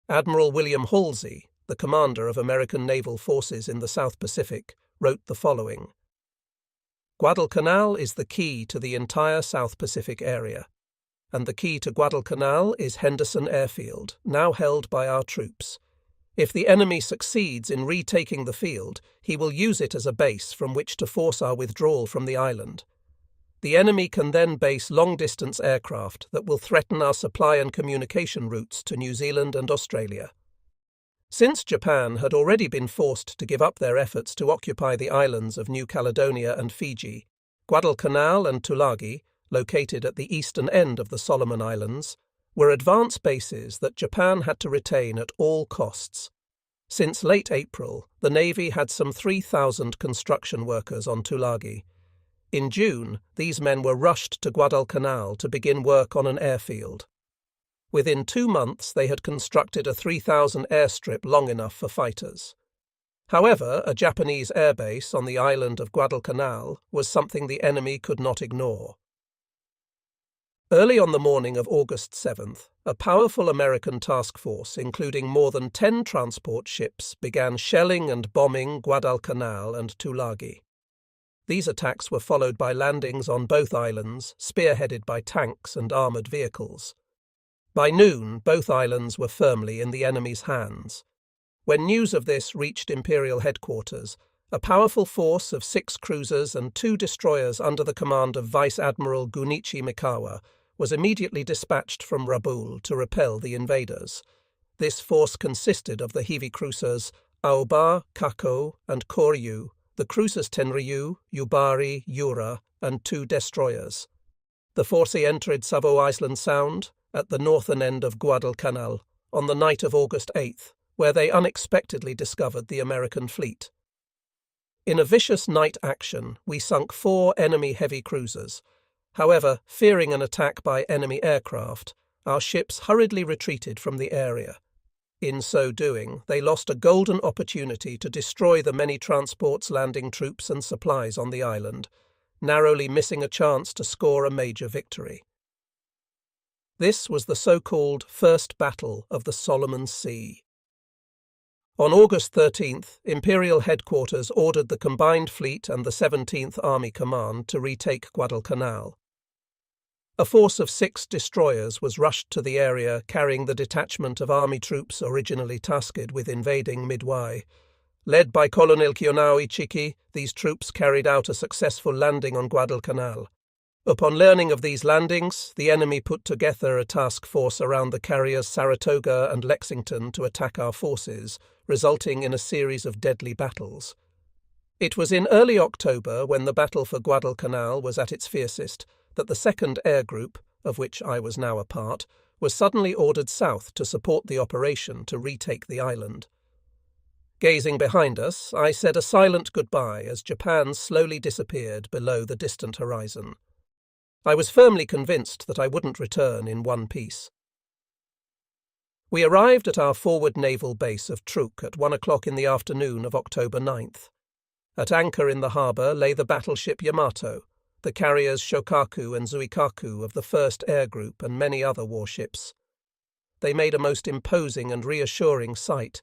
Speaker 1: Admiral William Halsey, the commander of American naval forces in the South Pacific, wrote the following: "Guadalcanal is the key to the entire South Pacific area, and the key to Guadalcanal is Henderson Airfield, now held by our troops. If the enemy succeeds in retaking the field, he will use it as a base from which to force our withdrawal from the island. The enemy can then base long-distance aircraft that will threaten our supply and communication routes to New Zealand and Australia." Since Japan had already been forced to give up their efforts to occupy the islands of New Caledonia and Fiji, Guadalcanal and Tulagi, located at the eastern end of the Solomon Islands, were advance bases that Japan had to retain at all costs. Since late April, the Navy had some 3,000 construction workers on Tulagi. In June, these men were rushed to Guadalcanal to begin work on an airfield. Within 2 months, they had constructed a 3,000 airstrip long enough for fighters. However, a Japanese airbase on the island of Guadalcanal was something the enemy could not ignore. Early on the morning of August 7th, a powerful American task force, including more than 10 transport ships, began shelling and bombing Guadalcanal and Tulagi. These attacks were followed by landings on both islands, spearheaded by tanks and armoured vehicles. By noon, both islands were firmly in the enemy's hands. When news of this reached Imperial headquarters, A powerful force of 6 cruisers and 2 destroyers under the command of Vice Admiral Gunichi Mikawa was immediately dispatched from Rabaul to repel the invaders. This force consisted of the heavy cruisers Aoba, Kako, and Koryu, the cruisers Tenryu, Yubari, Yura, and 2 destroyers. The force entered Savo Island Sound at the northern end of Guadalcanal on the night of August 8th, where they unexpectedly discovered the American fleet. In a vicious night action, we sunk 4 enemy heavy cruisers. However, fearing an attack by enemy aircraft, our ships hurriedly retreated from the area. In so doing, they lost a golden opportunity to destroy the many transports landing troops and supplies on the island, narrowly missing a chance to score a major victory. This was the so-called First Battle of the Solomon Sea. On August 13th, Imperial Headquarters ordered the Combined Fleet and the 17th Army Command to retake Guadalcanal. A force of 6 destroyers was rushed to the area carrying the detachment of army troops originally tasked with invading Midway. Led by Colonel Kionao Ichiki, these troops carried out a successful landing on Guadalcanal. Upon learning of these landings, the enemy put together a task force around the carriers Saratoga and Lexington to attack our forces, resulting in a series of deadly battles. It was in early October, when the battle for Guadalcanal was at its fiercest, that the 2nd Air Group, of which I was now a part, was suddenly ordered south to support the operation to retake the island. Gazing behind us, I said a silent goodbye as Japan slowly disappeared below the distant horizon. I was firmly convinced that I wouldn't return in one piece. We arrived at our forward naval base of Truk at 1 o'clock in the afternoon of October 9th. At anchor in the harbour lay the battleship Yamato, the carriers Shokaku and Zuikaku of the 1st Air Group and many other warships. They made a most imposing and reassuring sight.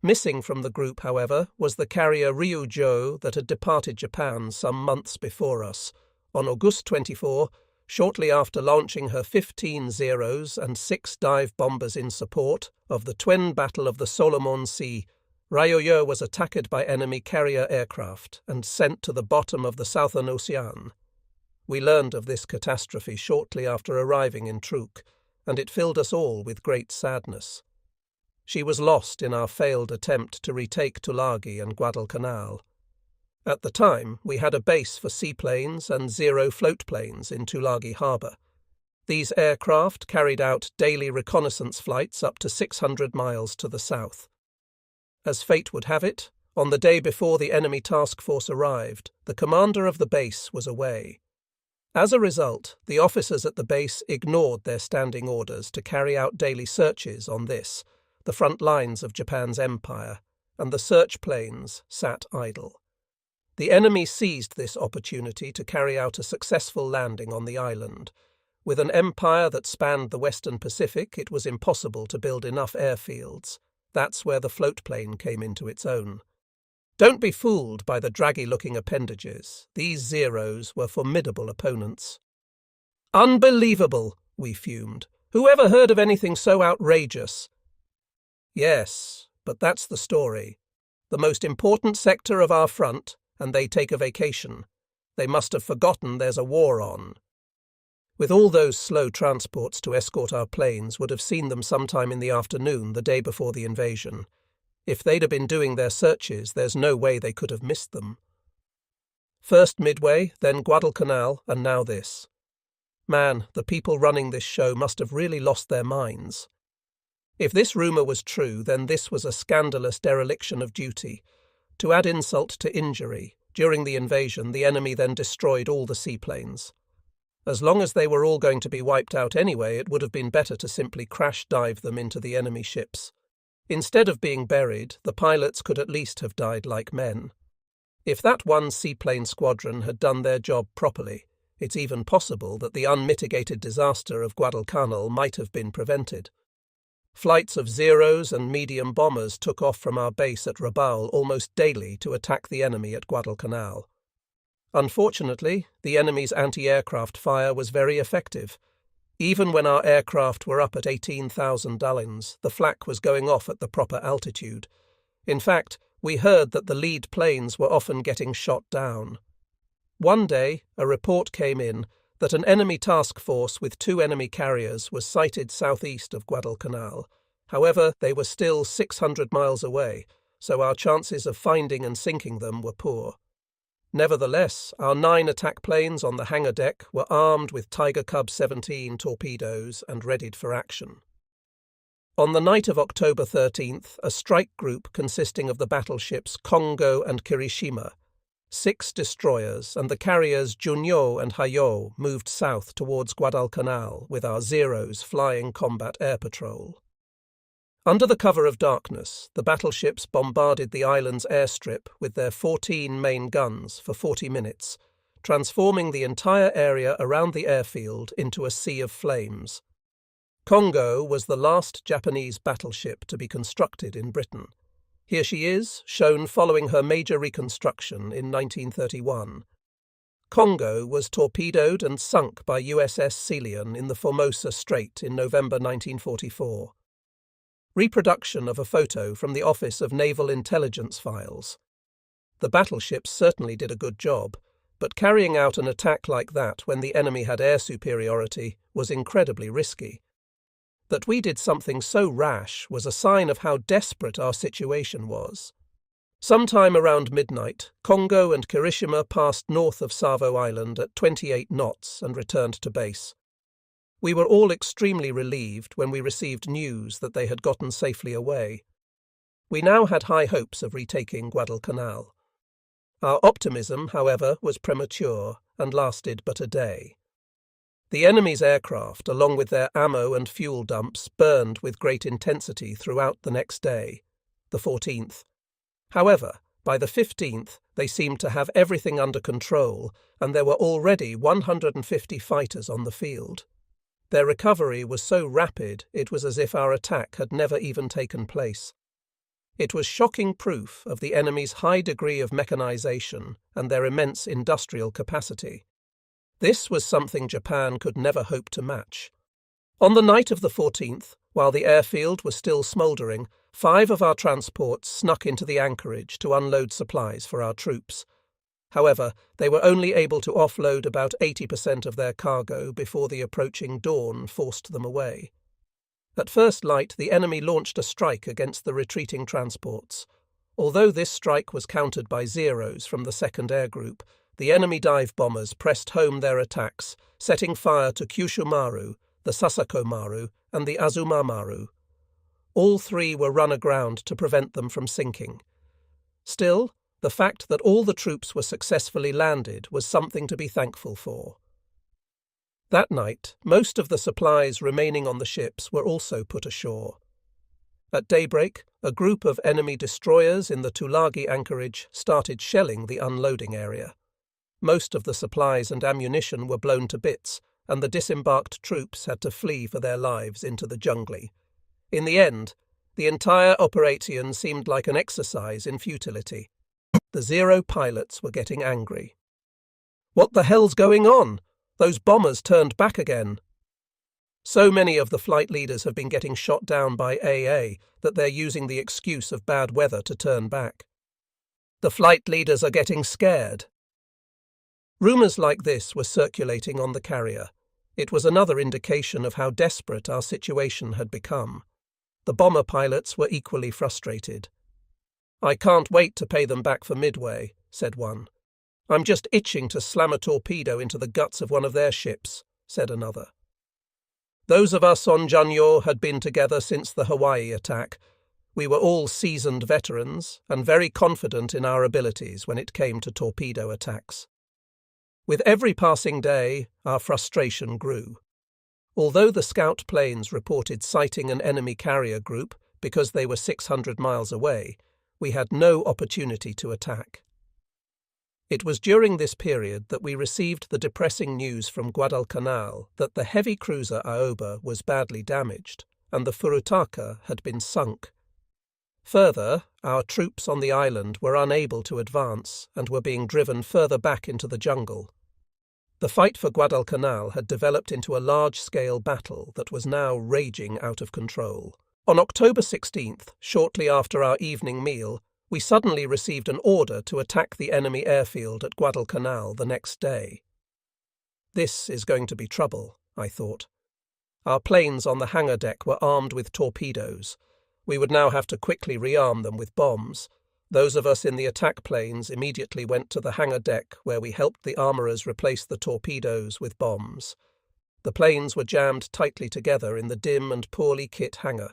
Speaker 1: Missing from the group, however, was the carrier Ryujo that had departed Japan some months before us. On August 24, shortly after launching her 15 Zeros and 6 dive bombers in support of the twin battle of the Solomon Sea, Ryoyo was attacked by enemy carrier aircraft and sent to the bottom of the Southern Ocean. We learned of this catastrophe shortly after arriving in Truk, and it filled us all with great sadness. She was lost in our failed attempt to retake Tulagi and Guadalcanal. At the time, we had a base for seaplanes and Zero float planes in Tulagi Harbour. These aircraft carried out daily reconnaissance flights up to 600 miles to the south. As fate would have it, on the day before the enemy task force arrived, the commander of the base was away. As a result, the officers at the base ignored their standing orders to carry out daily searches on this, the front lines of Japan's empire, and the search planes sat idle. The enemy seized this opportunity to carry out a successful landing on the island. With an empire that spanned the Western Pacific, it was impossible to build enough airfields. That's where the float plane came into its own. Don't be fooled by the draggy-looking appendages. These Zeros were formidable opponents. "Unbelievable," we fumed. "Who ever heard of anything so outrageous?" Yes, but that's the story. The most important sector of our front, and they take a vacation. They must have forgotten there's a war on. With all those slow transports to escort our planes would have seen them sometime in the afternoon the day before the invasion. If they'd have been doing their searches, there's no way they could have missed them. First Midway, then Guadalcanal, and now this. Man, the people running this show must have really lost their minds. If this rumour was true, then this was a scandalous dereliction of duty. To add insult to injury, during the invasion the enemy then destroyed all the seaplanes. As long as they were all going to be wiped out anyway, it would have been better to simply crash dive them into the enemy ships. Instead of being buried, the pilots could at least have died like men. If that one seaplane squadron had done their job properly, it's even possible that the unmitigated disaster of Guadalcanal might have been prevented. Flights of Zeros and medium bombers took off from our base at Rabaul almost daily to attack the enemy at Guadalcanal. Unfortunately, the enemy's anti-aircraft fire was very effective. Even when our aircraft were up at 18,000 dalins, the flak was going off at the proper altitude. In fact, we heard that the lead planes were often getting shot down. One day, a report came in that an enemy task force with 2 enemy carriers was sighted southeast of Guadalcanal. However, they were still 600 miles away, so our chances of finding and sinking them were poor. Nevertheless, our 9 attack planes on the hangar deck were armed with Tiger Cub 17 torpedoes and readied for action. On the night of October 13th, a strike group consisting of the battleships Congo and Kirishima, 6 destroyers, and the carriers Junyo and Hayo moved south towards Guadalcanal with our Zeros flying combat air patrol. Under the cover of darkness, the battleships bombarded the island's airstrip with their 14 main guns for 40 minutes, transforming the entire area around the airfield into a sea of flames. Congo was the last Japanese battleship to be constructed in Britain. Here she is, shown following her major reconstruction in 1931. Congo was torpedoed and sunk by USS Celian in the Formosa Strait in November 1944. Reproduction of a photo from the Office of Naval Intelligence files. The battleships certainly did a good job, but carrying out an attack like that when the enemy had air superiority was incredibly risky. That we did something so rash was a sign of how desperate our situation was. Sometime around midnight, Congo and Kirishima passed north of Savo Island at 28 knots and returned to base. We were all extremely relieved when we received news that they had gotten safely away. We now had high hopes of retaking Guadalcanal. Our optimism, however, was premature and lasted but a day. The enemy's aircraft, along with their ammo and fuel dumps, burned with great intensity throughout the next day, the 14th. However, by the 15th, they seemed to have everything under control, and there were already 150 fighters on the field. Their recovery was so rapid it was as if our attack had never even taken place. It was shocking proof of the enemy's high degree of mechanization and their immense industrial capacity. This was something Japan could never hope to match. On the night of the 14th, while the airfield was still smouldering, 5 of our transports snuck into the anchorage to unload supplies for our troops. However, they were only able to offload about 80% of their cargo before the approaching dawn forced them away. At first light, the enemy launched a strike against the retreating transports. Although this strike was countered by Zeros from the 2nd Air Group, the enemy dive bombers pressed home their attacks, setting fire to Kyushumaru, the Sasakomaru, and the Azumamaru. All 3 were run aground to prevent them from sinking. Still, the fact that all the troops were successfully landed was something to be thankful for. That night, most of the supplies remaining on the ships were also put ashore. At daybreak, a group of enemy destroyers in the Tulagi anchorage started shelling the unloading area. Most of the supplies and ammunition were blown to bits, and the disembarked troops had to flee for their lives into the jungle. In the end, the entire operation seemed like an exercise in futility. The Zero pilots were getting angry. "What the hell's going on? Those bombers turned back again." So many of the flight leaders have been getting shot down by AA that they're using the excuse of bad weather to turn back. The flight leaders are getting scared. Rumours like this were circulating on the carrier. It was another indication of how desperate our situation had become. The bomber pilots were equally frustrated. "I can't wait to pay them back for Midway," said one. "I'm just itching to slam a torpedo into the guts of one of their ships," said another. Those of us on Junyo had been together since the Hawaii attack. We were all seasoned veterans and very confident in our abilities when it came to torpedo attacks. With every passing day, our frustration grew. Although the scout planes reported sighting an enemy carrier group because they were 600 miles away, we had no opportunity to attack. It was during this period that we received the depressing news from Guadalcanal that the heavy cruiser Aoba was badly damaged and the Furutaka had been sunk. Further, our troops on the island were unable to advance and were being driven further back into the jungle. The fight for Guadalcanal had developed into a large-scale battle that was now raging out of control. On October 16th, shortly after our evening meal, we suddenly received an order to attack the enemy airfield at Guadalcanal the next day. This is going to be trouble, I thought. Our planes on the hangar deck were armed with torpedoes. We would now have to quickly rearm them with bombs. Those of us in the attack planes immediately went to the hangar deck, where we helped the armourers replace the torpedoes with bombs. The planes were jammed tightly together in the dim and poorly kit hangar.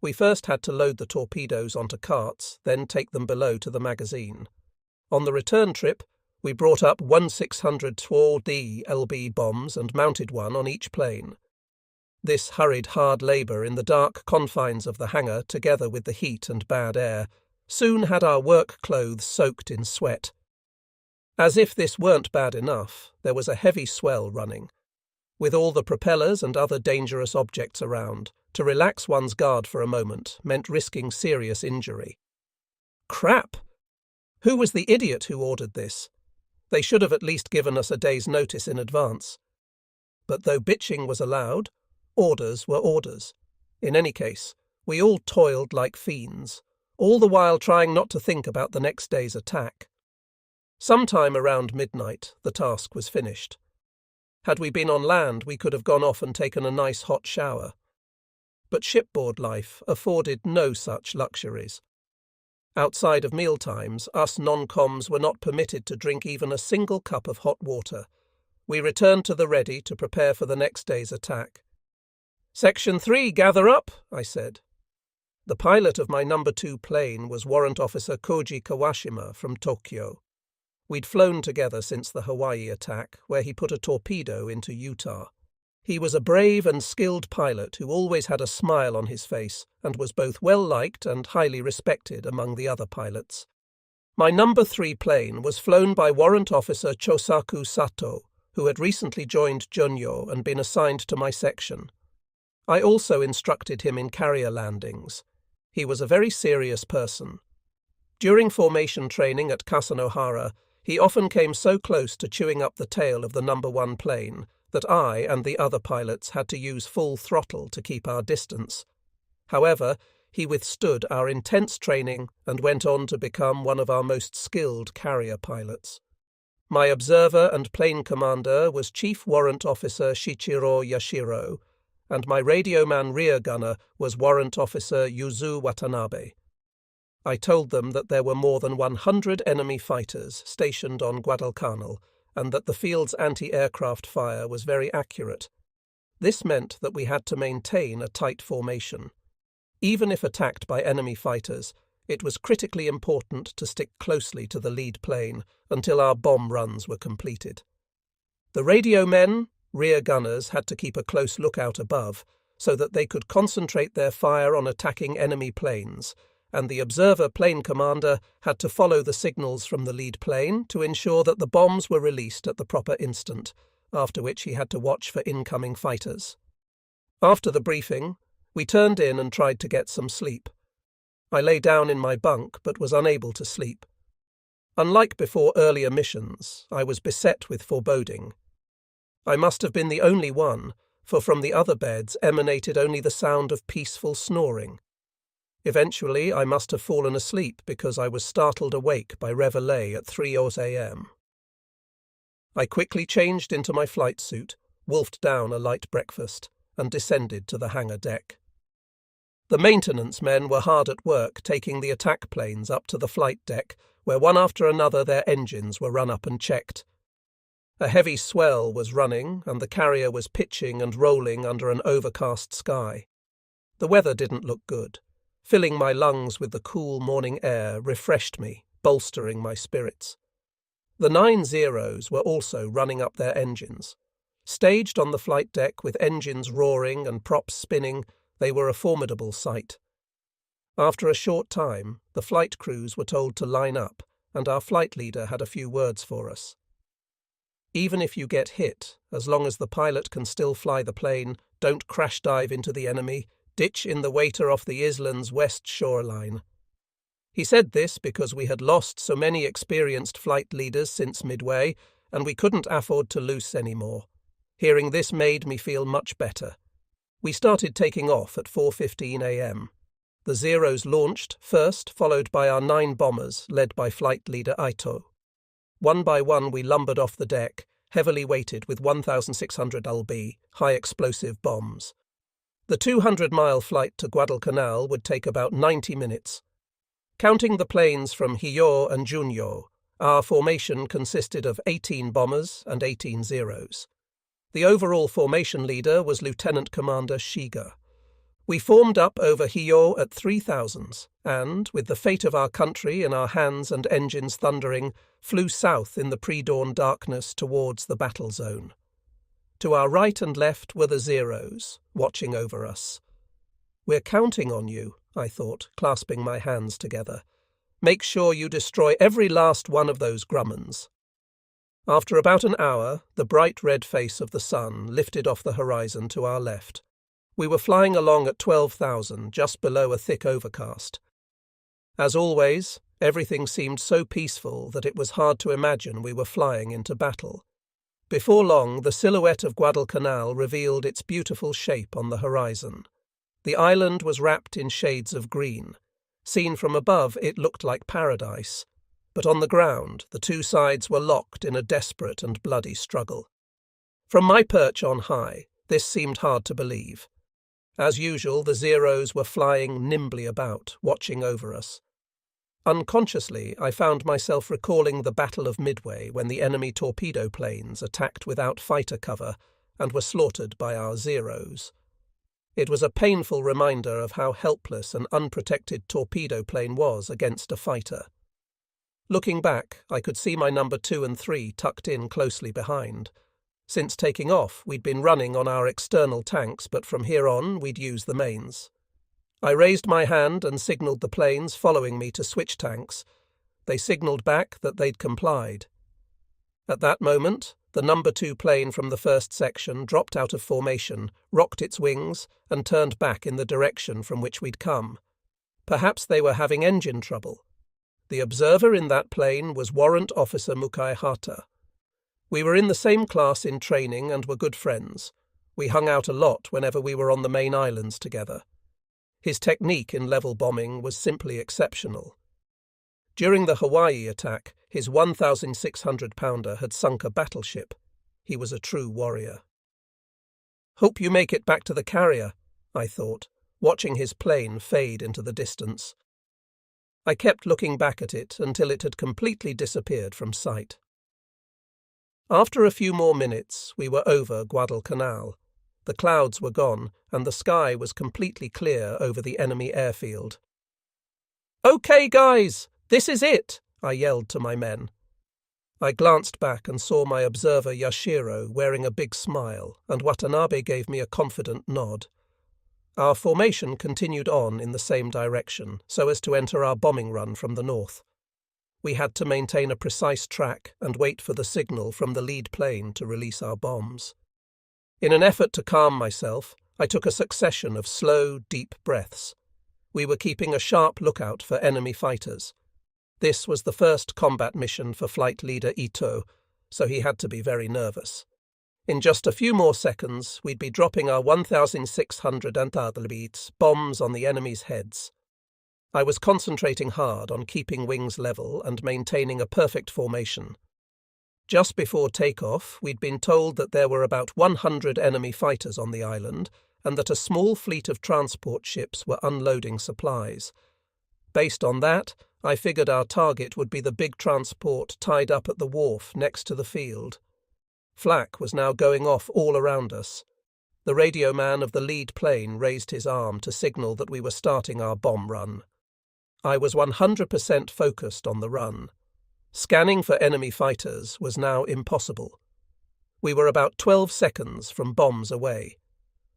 Speaker 1: We first had to load the torpedoes onto carts, then take them below to the magazine. On the return trip, we brought up 1600 2D LB bombs and mounted one on each plane. This hurried hard labour in the dark confines of the hangar, together with the heat and bad air, soon had our work clothes soaked in sweat. As if this weren't bad enough, there was a heavy swell running. With all the propellers and other dangerous objects around, to relax one's guard for a moment meant risking serious injury. Crap! Who was the idiot who ordered this? They should have at least given us a day's notice in advance. But though bitching was allowed, orders were orders. In any case, we all toiled like fiends, all the while trying not to think about the next day's attack. Sometime around midnight, the task was finished. Had we been on land, we could have gone off and taken a nice hot shower. But shipboard life afforded no such luxuries. Outside of mealtimes, us non-coms were not permitted to drink even a single cup of hot water. We returned to the ready to prepare for the next day's attack. "Section 3, gather up," I said. The pilot of my number 2 plane was Warrant Officer Koji Kawashima from Tokyo. We'd flown together since the Hawaii attack, where he put a torpedo into Utah. He was a brave and skilled pilot who always had a smile on his face and was both well-liked and highly respected among the other pilots. My number 3 plane was flown by Warrant Officer Chosaku Sato, who had recently joined Junyo and been assigned to my section. I also instructed him in carrier landings. He was a very serious person. During formation training at Kasanohara, he often came so close to chewing up the tail of the number 1 plane that I and the other pilots had to use full throttle to keep our distance. However, he withstood our intense training and went on to become one of our most skilled carrier pilots. My observer and plane commander was Chief Warrant Officer Shichiro Yashiro, and my radioman rear gunner was Warrant Officer Yuzu Watanabe. I told them that there were more than 100 enemy fighters stationed on Guadalcanal, and that the field's anti-aircraft fire was very accurate. This meant that we had to maintain a tight formation. Even if attacked by enemy fighters, it was critically important to stick closely to the lead plane until our bomb runs were completed. The radio men, rear gunners, had to keep a close lookout above so that they could concentrate their fire on attacking enemy planes, and the observer plane commander had to follow the signals from the lead plane to ensure that the bombs were released at the proper instant, after which he had to watch for incoming fighters. After the briefing, we turned in and tried to get some sleep. I lay down in my bunk but was unable to sleep. Unlike before earlier missions, I was beset with foreboding. I must have been the only one, for from the other beds emanated only the sound of peaceful snoring. Eventually, I must have fallen asleep because I was startled awake by reveille at 3 a.m. I quickly changed into my flight suit, wolfed down a light breakfast, and descended to the hangar deck. The maintenance men were hard at work taking the attack planes up to the flight deck, where one after another their engines were run up and checked. A heavy swell was running, and the carrier was pitching and rolling under an overcast sky. The weather didn't look good. Filling my lungs with the cool morning air refreshed me, bolstering my spirits. The 9 Zeros were also running up their engines. Staged on the flight deck with engines roaring and props spinning, they were a formidable sight. After a short time, the flight crews were told to line up, and our flight leader had a few words for us. Even if you get hit, as long as the pilot can still fly the plane, don't crash dive into the enemy, ditch in the waiter off the island's west shoreline. He said this because we had lost so many experienced flight leaders since Midway, and we couldn't afford to lose any more. Hearing this made me feel much better. We started taking off at 4:15 a.m. The Zeros launched first, followed by our 9 bombers, led by Flight Leader Ito. One by one we lumbered off the deck, heavily weighted with 1,600 lb high-explosive bombs. The 200-mile flight to Guadalcanal would take about 90 minutes. Counting the planes from Hio and Junio, our formation consisted of 18 bombers and 18 Zeros. The overall formation leader was Lieutenant Commander Shiga. We formed up over Hio at 3,000s and, with the fate of our country in our hands and engines thundering, flew south in the pre-dawn darkness towards the battle zone. To our right and left were the Zeros, watching over us. "We're counting on you," I thought, clasping my hands together. "Make sure you destroy every last one of those Grummons." After about an hour, the bright red face of the sun lifted off the horizon to our left. We were flying along at 12,000, just below a thick overcast. As always, everything seemed so peaceful that it was hard to imagine we were flying into battle. Before long, the silhouette of Guadalcanal revealed its beautiful shape on the horizon. The island was wrapped in shades of green. Seen from above, it looked like paradise. But on the ground, the two sides were locked in a desperate and bloody struggle. From my perch on high, this seemed hard to believe. As usual, the Zeros were flying nimbly about, watching over us. Unconsciously, I found myself recalling the Battle of Midway when the enemy torpedo planes attacked without fighter cover and were slaughtered by our Zeros. It was a painful reminder of how helpless an unprotected torpedo plane was against a fighter. Looking back, I could see my number 2 and 3 tucked in closely behind. Since taking off, we'd been running on our external tanks, but from here on, we'd use the mains. I raised my hand and signalled the planes following me to switch tanks. They signalled back that they'd complied. At that moment, the number 2 plane from the first section dropped out of formation, rocked its wings, and turned back in the direction from which we'd come. Perhaps they were having engine trouble. The observer in that plane was Warrant Officer Mukai Hata. We were in the same class in training and were good friends. We hung out a lot whenever we were on the main islands together. His technique in level bombing was simply exceptional. During the Hawaii attack, his 1,600-pounder had sunk a battleship. He was a true warrior. "Hope you make it back to the carrier," I thought, watching his plane fade into the distance. I kept looking back at it until it had completely disappeared from sight. After a few more minutes, we were over Guadalcanal. The clouds were gone, and the sky was completely clear over the enemy airfield. "Okay, guys, this is it," I yelled to my men. I glanced back and saw my observer Yashiro wearing a big smile, and Watanabe gave me a confident nod. Our formation continued on in the same direction, so as to enter our bombing run from the north. We had to maintain a precise track and wait for the signal from the lead plane to release our bombs. In an effort to calm myself, I took a succession of slow, deep breaths. We were keeping a sharp lookout for enemy fighters. This was the first combat mission for Flight Leader Ito, so he had to be very nervous. In just a few more seconds, we'd be dropping our 1,600 antargbeats bombs on the enemy's heads. I was concentrating hard on keeping wings level and maintaining a perfect formation. Just before takeoff, we'd been told that there were about 100 enemy fighters on the island and that a small fleet of transport ships were unloading supplies. Based on that, I figured our target would be the big transport tied up at the wharf next to the field. Flak was now going off all around us. The radio man of the lead plane raised his arm to signal that we were starting our bomb run. I was 100% focused on the run. Scanning for enemy fighters was now impossible. We were about 12 seconds from bombs away.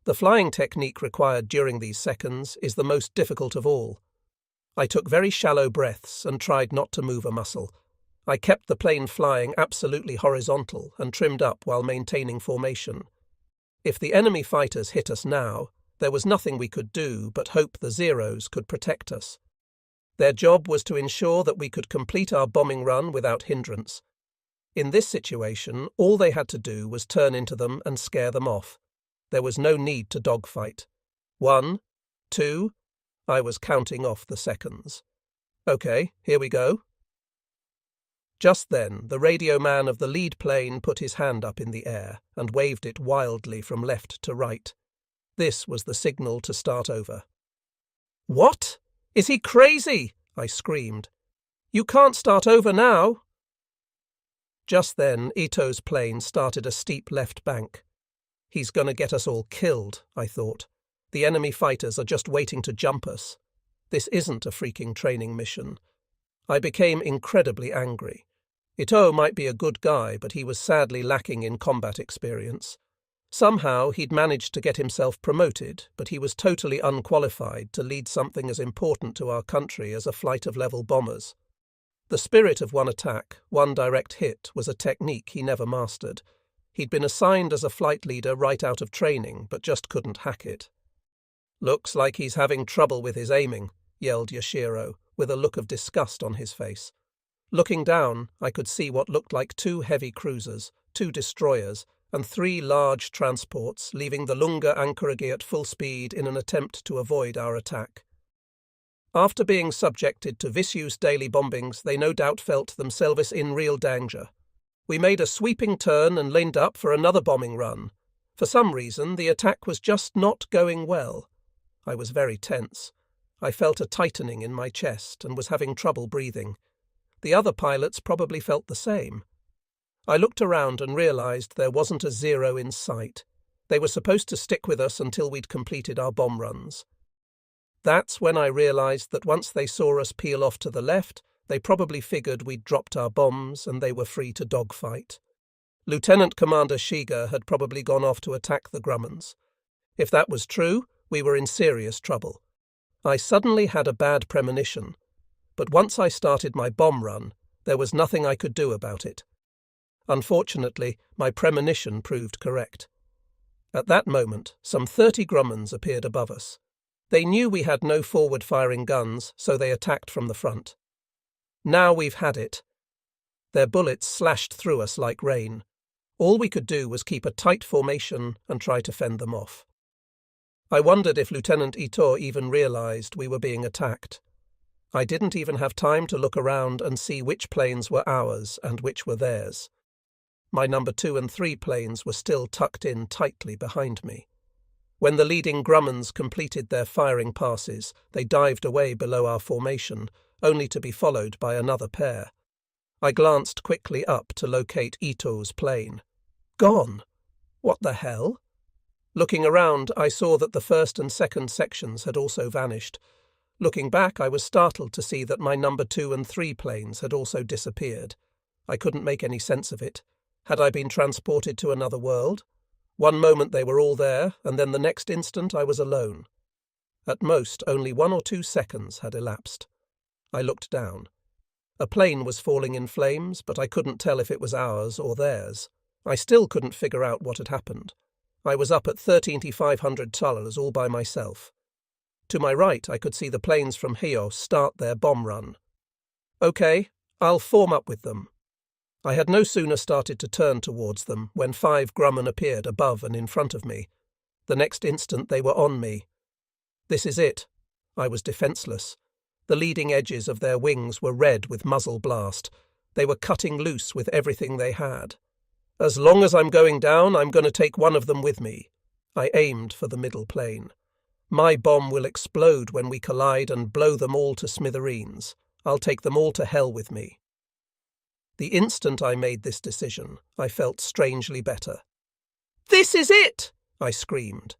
Speaker 1: The flying technique required during these seconds is the most difficult of all. I took very shallow breaths and tried not to move a muscle. I kept the plane flying absolutely horizontal and trimmed up while maintaining formation. If the enemy fighters hit us now, there was nothing we could do but hope the Zeros could protect us. Their job was to ensure that we could complete our bombing run without hindrance. In this situation, all they had to do was turn into them and scare them off. There was no need to dogfight. 1, 2, I was counting off the seconds. Okay, here we go. Just then, the radio man of the lead plane put his hand up in the air and waved it wildly from left to right. This was the signal to start over. "What? Is he crazy?" I screamed. "You can't start over now." Just then, Ito's plane started a steep left bank. He's gonna get us all killed, I thought. The enemy fighters are just waiting to jump us. This isn't a freaking training mission. I became incredibly angry. Ito might be a good guy, but he was sadly lacking in combat experience. Somehow he'd managed to get himself promoted, but he was totally unqualified to lead something as important to our country as a flight of level bombers. The spirit of one attack, one direct hit, was a technique he never mastered. He'd been assigned as a flight leader right out of training, but just couldn't hack it. "Looks like he's having trouble with his aiming," yelled Yashiro, with a look of disgust on his face. Looking down, I could see what looked like 2 heavy cruisers, 2 destroyers, and 3 large transports leaving the Lunga Anchorage at full speed in an attempt to avoid our attack. After being subjected to vicious daily bombings, they no doubt felt themselves in real danger. We made a sweeping turn and lined up for another bombing run. For some reason, the attack was just not going well. I was very tense. I felt a tightening in my chest and was having trouble breathing. The other pilots probably felt the same. I looked around and realized there wasn't a zero in sight. They were supposed to stick with us until we'd completed our bomb runs. That's when I realized that once they saw us peel off to the left, they probably figured we'd dropped our bombs and they were free to dogfight. Lieutenant Commander Shiga had probably gone off to attack the Grummans. If that was true, we were in serious trouble. I suddenly had a bad premonition, but once I started my bomb run, there was nothing I could do about it. Unfortunately, my premonition proved correct. At that moment, some 30 Grummans appeared above us. They knew we had no forward-firing guns, so they attacked from the front. Now we've had it. Their bullets slashed through us like rain. All we could do was keep a tight formation and try to fend them off. I wondered if Lieutenant Ito even realized we were being attacked. I didn't even have time to look around and see which planes were ours and which were theirs. My number 2 and 3 planes were still tucked in tightly behind me. When the leading Grummans completed their firing passes, they dived away below our formation, only to be followed by another pair. I glanced quickly up to locate Ito's plane. Gone! What the hell? Looking around, I saw that the first and second sections had also vanished. Looking back, I was startled to see that my number 2 and 3 planes had also disappeared. I couldn't make any sense of it. Had I been transported to another world? One moment they were all there, and then the next instant I was alone. At most, only 1 or 2 seconds had elapsed. I looked down. A plane was falling in flames, but I couldn't tell if it was ours or theirs. I still couldn't figure out what had happened. I was up at 13,500 tallers all by myself. To my right, I could see the planes from Hio start their bomb run. Okay, I'll form up with them. I had no sooner started to turn towards them when 5 Grumman appeared above and in front of me. The next instant they were on me. This is it. I was defenseless. The leading edges of their wings were red with muzzle blast. They were cutting loose with everything they had. As long as I'm going down, I'm going to take one of them with me. I aimed for the middle plane. My bomb will explode when we collide and blow them all to smithereens. I'll take them all to hell with me. The instant I made this decision, I felt strangely better. "This is it!" I screamed.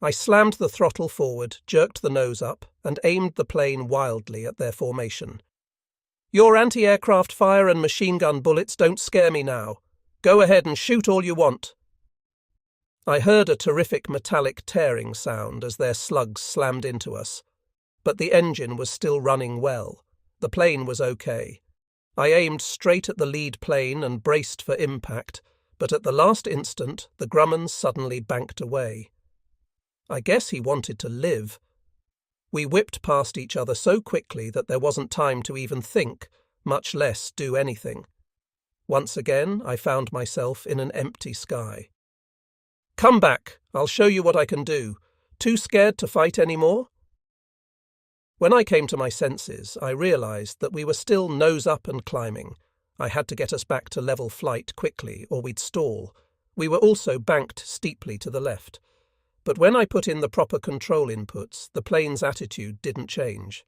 Speaker 1: I slammed the throttle forward, jerked the nose up, and aimed the plane wildly at their formation. "Your anti-aircraft fire and machine gun bullets don't scare me now. Go ahead and shoot all you want." I heard a terrific metallic tearing sound as their slugs slammed into us. But the engine was still running well. The plane was okay. I aimed straight at the lead plane and braced for impact, but at the last instant the Grumman suddenly banked away. I guess he wanted to live. We whipped past each other so quickly that there wasn't time to even think, much less do anything. Once again, I found myself in an empty sky. "Come back, I'll show you what I can do. Too scared to fight anymore?" When I came to my senses, I realised that we were still nose up and climbing. I had to get us back to level flight quickly, or we'd stall. We were also banked steeply to the left. But when I put in the proper control inputs, the plane's attitude didn't change.